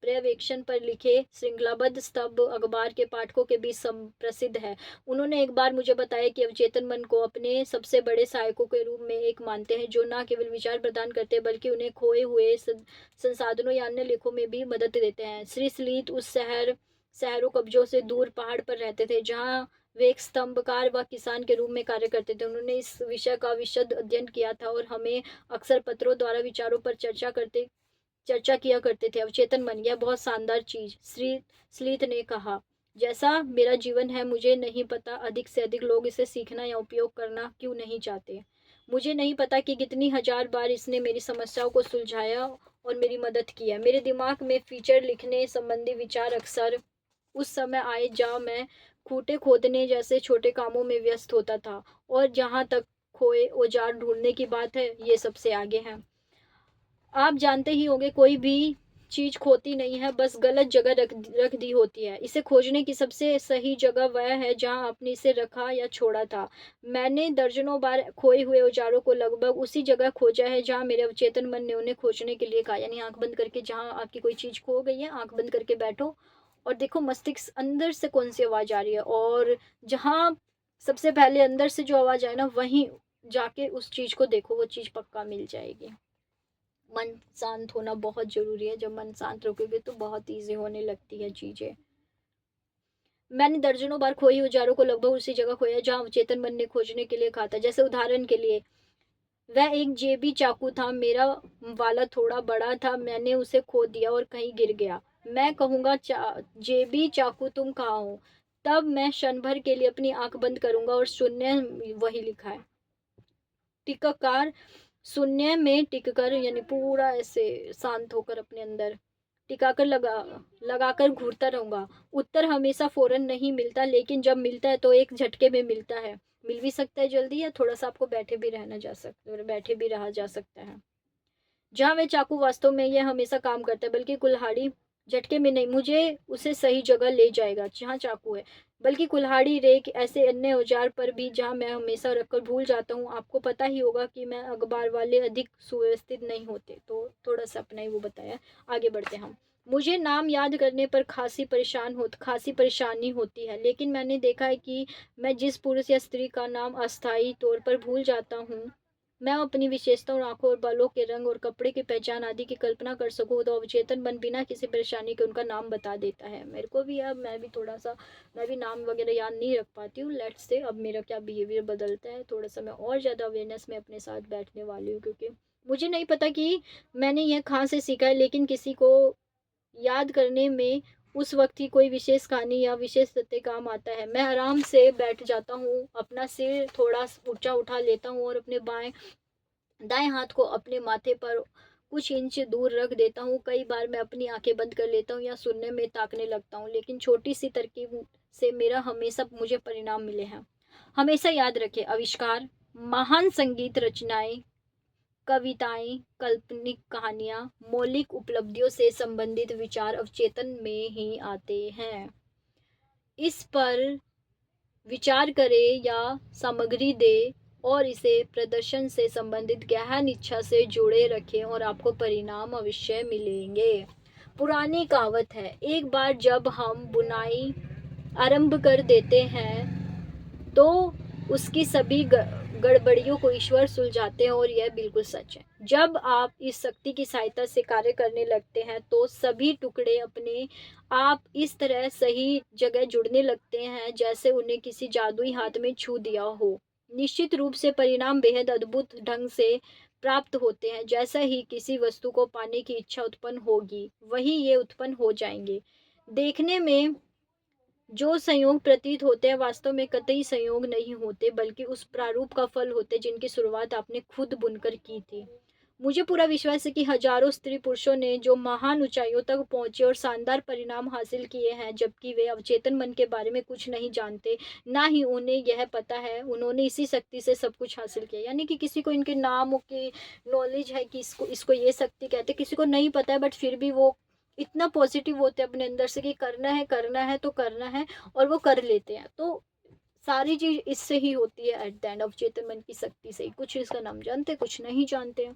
पर्यवेक्षण पर लिखे श्रृंखलाबद्ध स्तंभ अखबार के पाठकों के बीच प्रसिद्ध है। उन्होंने एक बार मुझे बताया कि अवचेतन मन को अपने सबसे बड़े सहायकों के रूप में एक मानते हैं, जो न केवल विचार प्रदान करते हैं बल्कि उन्हें खोए हुए संसाधनों या अन्य लेखों में भी मदद देते हैं। श्री स्लिथ उस शहरों कब्जों से दूर पहाड़ पर रहते थे जहाँ वे एक स्तंभकार व किसान के रूप में कार्य करते थे। उन्होंने इस विषय का विशद अध्ययन किया था और हमें अक्सर पत्रों द्वारा विचारों पर चर्चा किया करते थे। अवचेतन मन, यह बहुत शानदार चीज, श्री स्लीथ ने कहा। जैसा मेरा जीवन है, मुझे नहीं पता अधिक से अधिक लोग इसे सीखना या उपयोग करना क्यों नहीं चाहते। मुझे नहीं पता कि कितनी हजार बार इसने मेरी समस्याओं को सुलझाया और मेरी मदद की है। मेरे दिमाग में फीचर लिखने संबंधी विचार अक्सर उस समय आए जहाँ मैं खूंटे खोदने जैसे छोटे कामों में व्यस्त होता था, और जहाँ तक खोए औजार ढूंढने की बात है, ये सबसे आगे है। आप जानते ही होंगे, कोई भी चीज़ खोती नहीं है, बस गलत जगह रख दी होती है। इसे खोजने की सबसे सही जगह वह है जहाँ आपने इसे रखा या छोड़ा था। मैंने दर्जनों बार खोए हुए औजारों को लगभग उसी जगह खोजा है जहाँ मेरे अवचेतन मन ने उन्हें खोजने के लिए कहा। यानी आँख बंद करके जहाँ आपकी कोई चीज़ खो गई है, आँख बंद करके बैठो और देखो मस्तिष्क अंदर से कौन-सी आवाज़ आ रही है, और जहाँ सबसे पहले अंदर से जो आवाज़ आए ना, वहीं जाके उस चीज़ को देखो, वो चीज़ पक्का मिल जाएगी। मन शांत होना बहुत ज़रूरी है। जब मन शांत रखोगे तो बहुत ईज़ी होने लगती है चीज़ें। मैंने दर्जनों बार खोई औजारों को लगभग उसी जगह खोया जहाँ अवचेतन मन ने खोजने के लिए कहा था। जैसे उदाहरण के लिए, वह एक जेबी चाकू था, मेरा वाला थोड़ा बड़ा था, मैंने उसे खो दिया और कहीं गिर गया। मैं कहूँगा जेबी चाकू तुम कहाँ हो? तब मैं क्षण भर के लिए अपनी आँख बंद करूँगा और शून्य वही लिखा है। टीकाकार शून्य में टिककर, यानी पूरा ऐसे शांत होकर अपने अंदर टिकाकर लगाकर घूरता रहूंगा। उत्तर हमेशा फौरन नहीं मिलता, लेकिन जब मिलता है तो एक झटके में मिलता है। मिल भी सकता है जल्दी, या थोड़ा सा आपको बैठे भी रहा जा सकता है। जहाँ वह चाकू वास्तव में यह हमेशा काम करता है, बल्कि कुल्हाड़ी झटके में नहीं, मुझे उसे सही जगह ले जाएगा जहाँ चाकू है। बल्कि कुल्हाड़ी, रेक, ऐसे अन्य औजार पर भी जहाँ मैं हमेशा रखकर भूल जाता हूँ। आपको पता ही होगा कि मैं अखबार वाले अधिक सुव्यवस्थित नहीं होते, तो थोड़ा सा अपना ही वो बताया। आगे बढ़ते हम। मुझे नाम याद करने पर खासी परेशानी होती है, लेकिन मैंने देखा है कि मैं जिस पुरुष या स्त्री का नाम अस्थायी तौर पर भूल जाता हूँ, मैं अपनी विशेषताओं, आंखों और बालों के रंग और कपड़े की पहचान आदि की कल्पना कर सकूं, तो अवचेतन मन बिना किसी परेशानी के उनका नाम बता देता है। मेरे को भी अब मैं भी नाम वगैरह याद नहीं रख पाती हूँ। लेट्स से अब मेरा क्या बिहेवियर बदलता है, थोड़ा सा मैं और ज़्यादा अवेयरनेस में अपने साथ बैठने वाली हूँ, क्योंकि मुझे नहीं पता कि मैंने यह कहाँ से सीखा है, लेकिन किसी को याद करने में उस वक्त की कोई विशेष कहानी या विशेष तथ्य काम आता है। मैं आराम से बैठ जाता हूँ, अपना सिर थोड़ा ऊंचा उठा लेता हूँ और अपने दाएं हाथ को अपने माथे पर कुछ इंच दूर रख देता हूँ। कई बार मैं अपनी आंखें बंद कर लेता हूँ या शून्य में ताकने लगता हूँ, लेकिन छोटी सी तरकीब से मेरा हमेशा मुझे परिणाम मिले हैं। हमेशा याद रखें, आविष्कार, महान संगीत रचनाएं, कविताएं, काल्पनिक कहानियां, मौलिक उपलब्धियों से संबंधित विचार अवचेतन में ही आते हैं। इस पर विचार करें या सामग्री दे और इसे प्रदर्शन से संबंधित गहन इच्छा से जुड़े रखें और आपको परिणाम अवश्य मिलेंगे। पुरानी कहावत है, एक बार जब हम बुनाई आरंभ कर देते हैं तो उसकी सभी गड़बड़ियों को ईश्वर सुलझाते हैं, और यह बिल्कुल सच है। जब आप इस शक्ति की सहायता से कार्य करने लगते हैं तो सभी टुकड़े अपने आप इस तरह सही जगह जुड़ने लगते हैं जैसे उन्हें किसी जादुई हाथ में छू दिया हो। निश्चित रूप से परिणाम बेहद अद्भुत ढंग से प्राप्त होते हैं। जैसा ही किसी वस्तु को पाने की इच्छा उत्पन्न होगी, वही ये उत्पन्न हो जाएंगे। देखने में जो संयोग प्रतीत होते हैं वास्तव में कतई संयोग नहीं होते, बल्कि उस प्रारूप का फल होते जिनकी शुरुआत आपने खुद बुनकर की थी। मुझे पूरा विश्वास है कि हजारों स्त्री पुरुषों ने जो महान ऊंचाइयों तक पहुंचे और शानदार परिणाम हासिल किए हैं, जबकि वे अवचेतन मन के बारे में कुछ नहीं जानते, ना ही उन्हें यह पता है, उन्होंने इसी शक्ति से सब कुछ हासिल किया। यानी कि किसी को इनके नाम की नॉलेज है कि इसको इसको ये शक्ति कहते, किसी को नहीं पता है, बट फिर भी वो इतना पॉजिटिव होते हैं अपने अंदर से कि करना है तो करना है, और वो कर लेते हैं। तो सारी चीज इससे ही होती है एट द एंड, अवचेतन मन की शक्ति से ही। कुछ इसका नाम जानते, कुछ नहीं जानते हैं।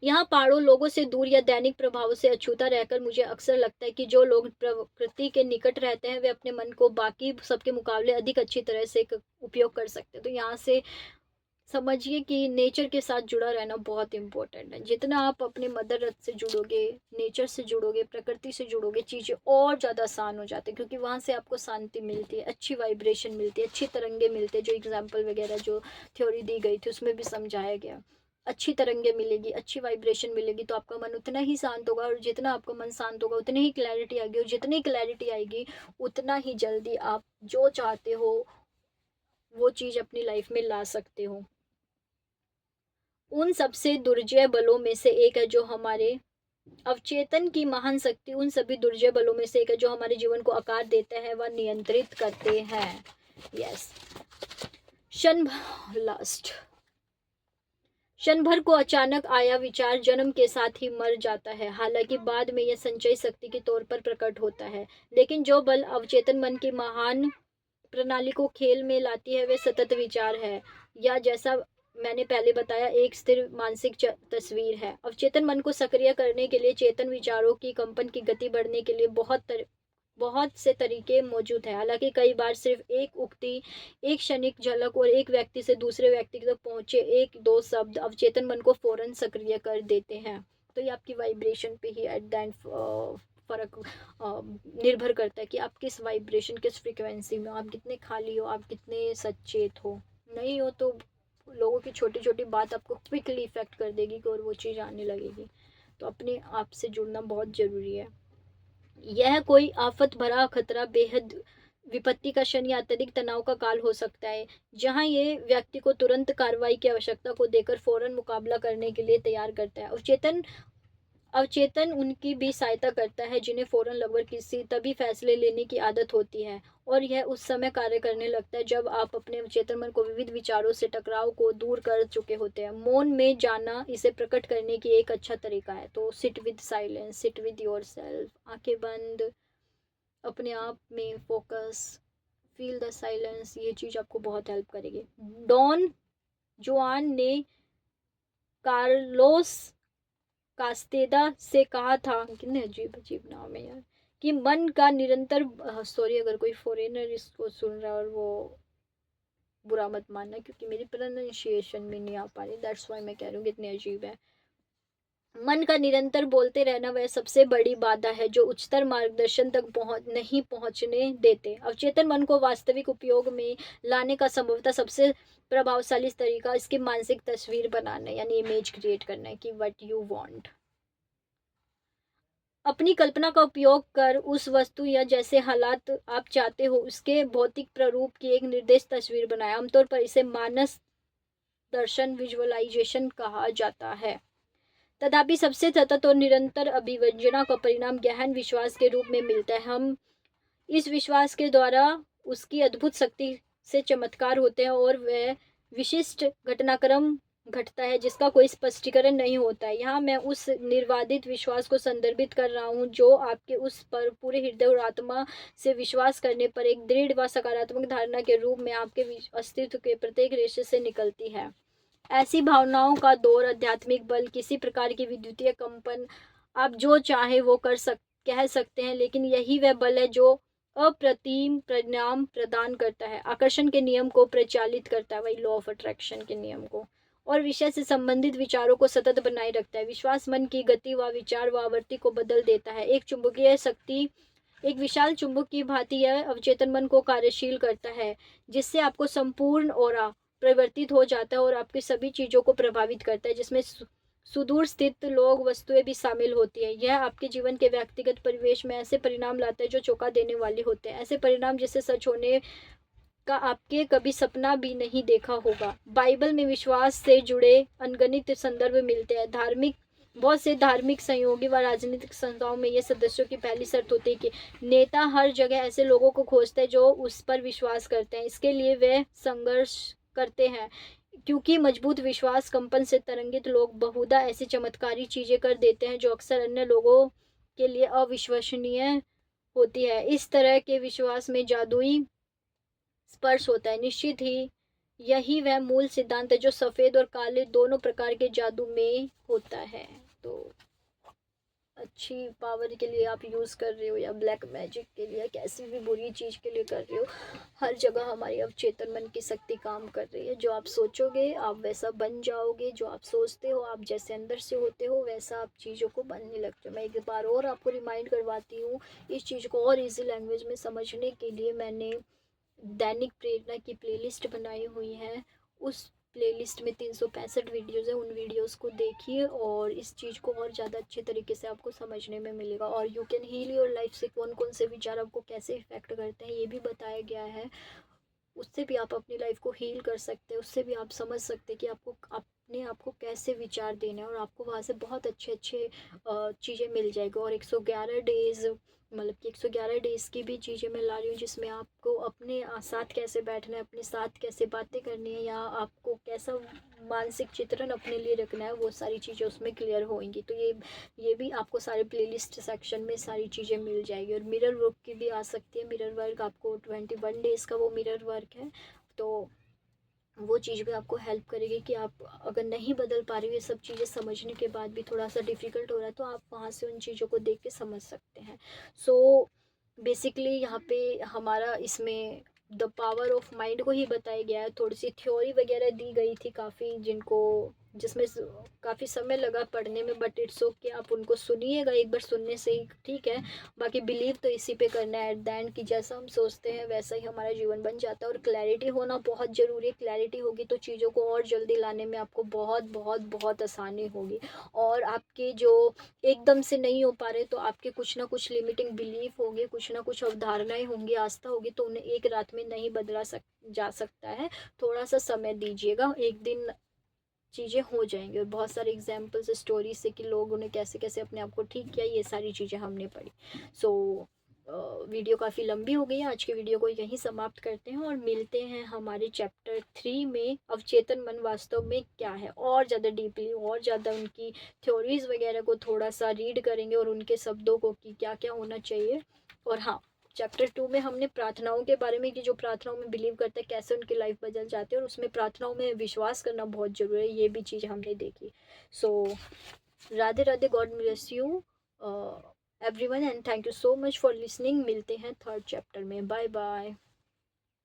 यहाँ पहाड़ों लोगों से दूर या दैनिक प्रभाव से अछूता रहकर मुझे अक्सर लगता है कि जो लोग प्रकृति के निकट रहते हैं वे अपने मन को बाकी सबके मुकाबले अधिक अच्छी तरह से उपयोग कर सकते हैं। तो यहाँ से समझिए कि नेचर के साथ जुड़ा रहना बहुत इंपॉर्टेंट है। जितना आप अपने मदर अर्थ से जुड़ोगे, नेचर से जुड़ोगे, प्रकृति से जुड़ोगे, चीज़ें और ज़्यादा आसान हो जाती है, क्योंकि वहाँ से आपको शांति मिलती है, अच्छी वाइब्रेशन मिलती है, अच्छी तरंगे मिलते हैं। जो एग्जाम्पल वगैरह जो थ्योरी दी गई थी उसमें भी समझाया गया, अच्छी तरंगे मिलेगी, अच्छी वाइब्रेशन मिलेगी, तो आपका मन उतना ही शांत होगा, और जितना आपका मन शांत होगा उतनी ही क्लैरिटी आएगी, और जितनी क्लैरिटी आएगी उतना ही जल्दी आप जो चाहते हो वो चीज़ अपनी लाइफ में ला सकते हो। उन सबसे दुर्जय बलों में से एक है जो हमारे अवचेतन की महान शक्ति, उन सभी दुर्जय बलों में से एक है जो हमारे जीवन को आकार देते हैं व नियंत्रित करते हैं। यस, लास्ट क्षण भर को अचानक आया विचार जन्म के साथ ही मर जाता है, हालांकि बाद में यह संचयी शक्ति के तौर पर प्रकट होता है। लेकिन जो बल अवचेतन मन की महान प्रणाली को खेल में लाती है वे सतत विचार है, या जैसा मैंने पहले बताया एक स्थिर मानसिक तस्वीर है। अवचेतन मन को सक्रिय करने के लिए चेतन विचारों की कंपन की गति बढ़ने के लिए बहुत से तरीके मौजूद हैं। हालांकि कई बार सिर्फ एक उक्ति, एक क्षणिक झलक और एक व्यक्ति से दूसरे व्यक्ति तक पहुंचे एक दो शब्द अवचेतन मन को फौरन सक्रिय कर देते हैं। तो ये आपकी वाइब्रेशन पे ही एट द एंड फर्क निर्भर करता है कि आप किस वाइब्रेशन, किस फ्रिक्वेंसी में हो, आप कितने खाली हो, आप कितने सचेत हो। नहीं हो तो लोगों की छोटी छोटी बात आपको क्विकली इफेक्ट कर देगी और वो चीज़ आने लगेगी। तो अपने आप से जुड़ना बहुत ज़रूरी है। यह कोई आफत भरा खतरा, बेहद विपत्ति का क्षण या अत्यधिक तनाव का काल हो सकता है, जहां ये व्यक्ति को तुरंत कार्रवाई की आवश्यकता को देकर फौरन मुकाबला करने के लिए तैयार करता है। अवचेतन अवचेतन उनकी भी सहायता करता है जिन्हें फौरन लगभग किसी तभी फैसले लेने की आदत होती है, और यह उस समय कार्य करने लगता है जब आप अपने अवचेतन मन को विविध विचारों से टकराव को दूर कर चुके होते हैं। मौन में जाना इसे प्रकट करने की एक अच्छा तरीका है। तो sit with silence, sit with your self, आंखें बंद, अपने आप में फोकस, फील द साइलेंस, ये चीज़ आपको बहुत हेल्प करेगी। डॉन जुआन ने कार्लोस कास्तेदा से कहा था, कितने अजीब अजीब नाम है यार, कि मन का निरंतर, सॉरी अगर कोई फॉरेनर इसको सुन रहा है और वो बुरा मत मानना क्योंकि मेरी प्रोनाउंसिएशन में नहीं आ पा रही, दैट्स वाई मैं कह रही हूँ कितने अजीब है। मन का निरंतर बोलते रहना वह सबसे बड़ी बाधा है जो उच्चतर मार्गदर्शन तक नहीं पहुंचने देते। अवचेतन मन को वास्तविक उपयोग में लाने का संभवतः सबसे प्रभावशाली तरीका इसकी मानसिक तस्वीर बनाना यानी इमेज क्रिएट करना है कि व्हाट यू वांट। अपनी कल्पना का उपयोग कर उस वस्तु या जैसे हालात आप चाहते हो उसके भौतिक प्रारूप की एक निर्देश तस्वीर बनाए। आमतौर पर इसे मानस दर्शन, विजुअलाइजेशन कहा जाता है। तथापि सबसे सतत और निरंतर अभिव्यंजना का परिणाम गहन विश्वास के रूप में मिलता है। हम इस विश्वास के द्वारा उसकी अद्भुत शक्ति से चमत्कार होते हैं और वह विशिष्ट घटनाक्रम घटता है जिसका कोई स्पष्टीकरण नहीं होता है। यहाँ मैं उस निर्वादित विश्वास को संदर्भित कर रहा हूँ जो आपके उस पर पूरे हृदय और आत्मा से विश्वास करने पर एक दृढ़ व सकारात्मक धारणा के रूप में आपके अस्तित्व के प्रत्येक रेशे से निकलती है। ऐसी भावनाओं का दौर, आध्यात्मिक बल, किसी प्रकार की विद्युतीय कंपन, आप जो चाहे वो कह सकते हैं, लेकिन यही वह बल है जो अप्रतिम परिणाम प्रदान करता है, आकर्षण के नियम को प्रचालित करता है, वही लॉ ऑफ अट्रैक्शन के नियम को, और विषय से संबंधित विचारों को सतत बनाए रखता है। विश्वास मन की गति व विचार व आवृत्ति को बदल देता है। एक चुंबकीय शक्ति, एक विशाल चुंबक की भांति यह अवचेतन मन को कार्यशील करता है, जिससे आपको संपूर्ण ऑरा परिवर्तित हो जाता है और आपकी सभी चीज़ों को प्रभावित करता है, जिसमें सुदूर स्थित लोग, वस्तुएं भी शामिल होती है। यह आपके जीवन के व्यक्तिगत परिवेश में ऐसे परिणाम लाता है जो चौंका देने वाले होते हैं, ऐसे परिणाम जिससे सच होने का आपके कभी सपना भी नहीं देखा होगा। बाइबल में विश्वास से जुड़े अनगिनत संदर्भ मिलते हैं। बहुत से धार्मिक सहयोगी व राजनीतिक संस्थाओं में ये सदस्यों की पहली शर्त होती है कि नेता हर जगह ऐसे लोगों को खोजते हैं जो उस पर विश्वास करते हैं। इसके लिए वे संघर्ष करते हैं क्योंकि मजबूत विश्वास कंपन से तरंगित लोग बहुधा ऐसी चमत्कारी चीजें कर देते हैं जो अक्सर अन्य लोगों के लिए अविश्वसनीय होती है। इस तरह के विश्वास में जादुई स्पर्श होता है। निश्चित ही यही वह मूल सिद्धांत है जो सफेद और काले दोनों प्रकार के जादू में होता है। तो अच्छी पावर के लिए आप यूज़ कर रहे हो या ब्लैक मैजिक के लिए, कैसी भी बुरी चीज़ के लिए कर रहे हो, हर जगह हमारी अवचेतन मन की शक्ति काम कर रही है। जो आप सोचोगे आप वैसा बन जाओगे, जो आप सोचते हो आप जैसे अंदर से होते हो वैसा आप चीज़ों को बनने लगते हो। मैं एक बार और आपको रिमाइंड करवाती हूँ, इस चीज़ को और ईजी लैंग्वेज में समझने के लिए मैंने दैनिक प्रेरणा की प्लेलिस्ट बनाई हुई है। उस प्लेलिस्ट में 365 वीडियोज़ है, उन वीडियोस को देखिए और इस चीज़ को और ज़्यादा अच्छे तरीके से आपको समझने में मिलेगा। और you can heal your life से कौन कौन से विचार आपको कैसे इफ़ेक्ट करते हैं ये भी बताया गया है। उससे भी आप अपनी लाइफ को हील कर सकते हैं, उससे भी आप समझ सकते हैं कि आपको अपने आप को कैसे विचार देने हैं और आपको वहाँ से बहुत अच्छे अच्छे चीज़ें मिल जाएगी। और 111 डेज़ मतलब कि 111 डेज़ की भी चीज़ें मैं ला रही हूँ, जिसमें आपको अपने साथ कैसे बैठना है, अपने साथ कैसे बातें करनी है, या आपको कैसा मानसिक चित्रण अपने लिए रखना है, वो सारी चीज़ें उसमें क्लियर होंगी। तो ये भी आपको सारे प्लेलिस्ट सेक्शन में सारी चीज़ें मिल जाएगी। और मिरर वर्क की भी आ सकती है। मिरर वर्क आपको 21 डेज़ का वो मिरर वर्क है, तो वो चीज़ भी आपको हेल्प करेगी कि आप अगर नहीं बदल पा रही हो, ये सब चीज़ें समझने के बाद भी थोड़ा सा डिफ़िकल्ट हो रहा है, तो आप वहाँ से उन चीज़ों को देख के समझ सकते हैं। सो बेसिकली यहाँ पे हमारा इसमें द पावर ऑफ माइंड को ही बताया गया है। थोड़ी सी थ्योरी वगैरह दी गई थी काफ़ी, जिसमें काफ़ी समय लगा पढ़ने में, बट इट्स ओके, आप उनको सुनिएगा, एक बार सुनने से ही ठीक है। बाकी बिलीव तो इसी पे करना है एट द एंड, कि जैसा हम सोचते हैं वैसा ही हमारा जीवन बन जाता है। और क्लैरिटी होना बहुत ज़रूरी है। क्लैरिटी होगी तो चीज़ों को और जल्दी लाने में आपको बहुत बहुत बहुत आसानी होगी। और आपके जो एकदम से नहीं हो पा रहे, तो आपके कुछ ना कुछ लिमिटिंग बिलीफ होंगे, कुछ ना कुछ अवधारणाएं होंगी, आस्था होगी, तो उन्हें एक रात में नहीं बदला जा सकता है। थोड़ा सा समय दीजिएगा, एक दिन चीज़ें हो जाएंगी। और बहुत सारे एग्जाम्पल्स स्टोरी से कि लोगों ने कैसे कैसे अपने आप को ठीक किया, ये सारी चीज़ें हमने पढ़ी। सो वीडियो काफ़ी लंबी हो गई है, आज की वीडियो को यहीं समाप्त करते हैं और मिलते हैं हमारे चैप्टर 3 में, अवचेतन मन वास्तव में क्या है। और ज़्यादा डीपली, और ज़्यादा उनकी थ्योरीज वगैरह को थोड़ा सा रीड करेंगे, और उनके शब्दों को कि क्या क्या होना चाहिए। और हाँ, चैप्टर 2 में हमने प्रार्थनाओं के बारे में, कि जो प्रार्थनाओं में बिलीव करते हैं कैसे उनकी लाइफ बदल जाती है, और उसमें प्रार्थनाओं में विश्वास करना बहुत ज़रूरी है, ये भी चीज़ हमने देखी। So Radhe Radhe, god bless you everyone, and thank you so much for listening. मिलते हैं थर्ड चैप्टर में, बाय बाय।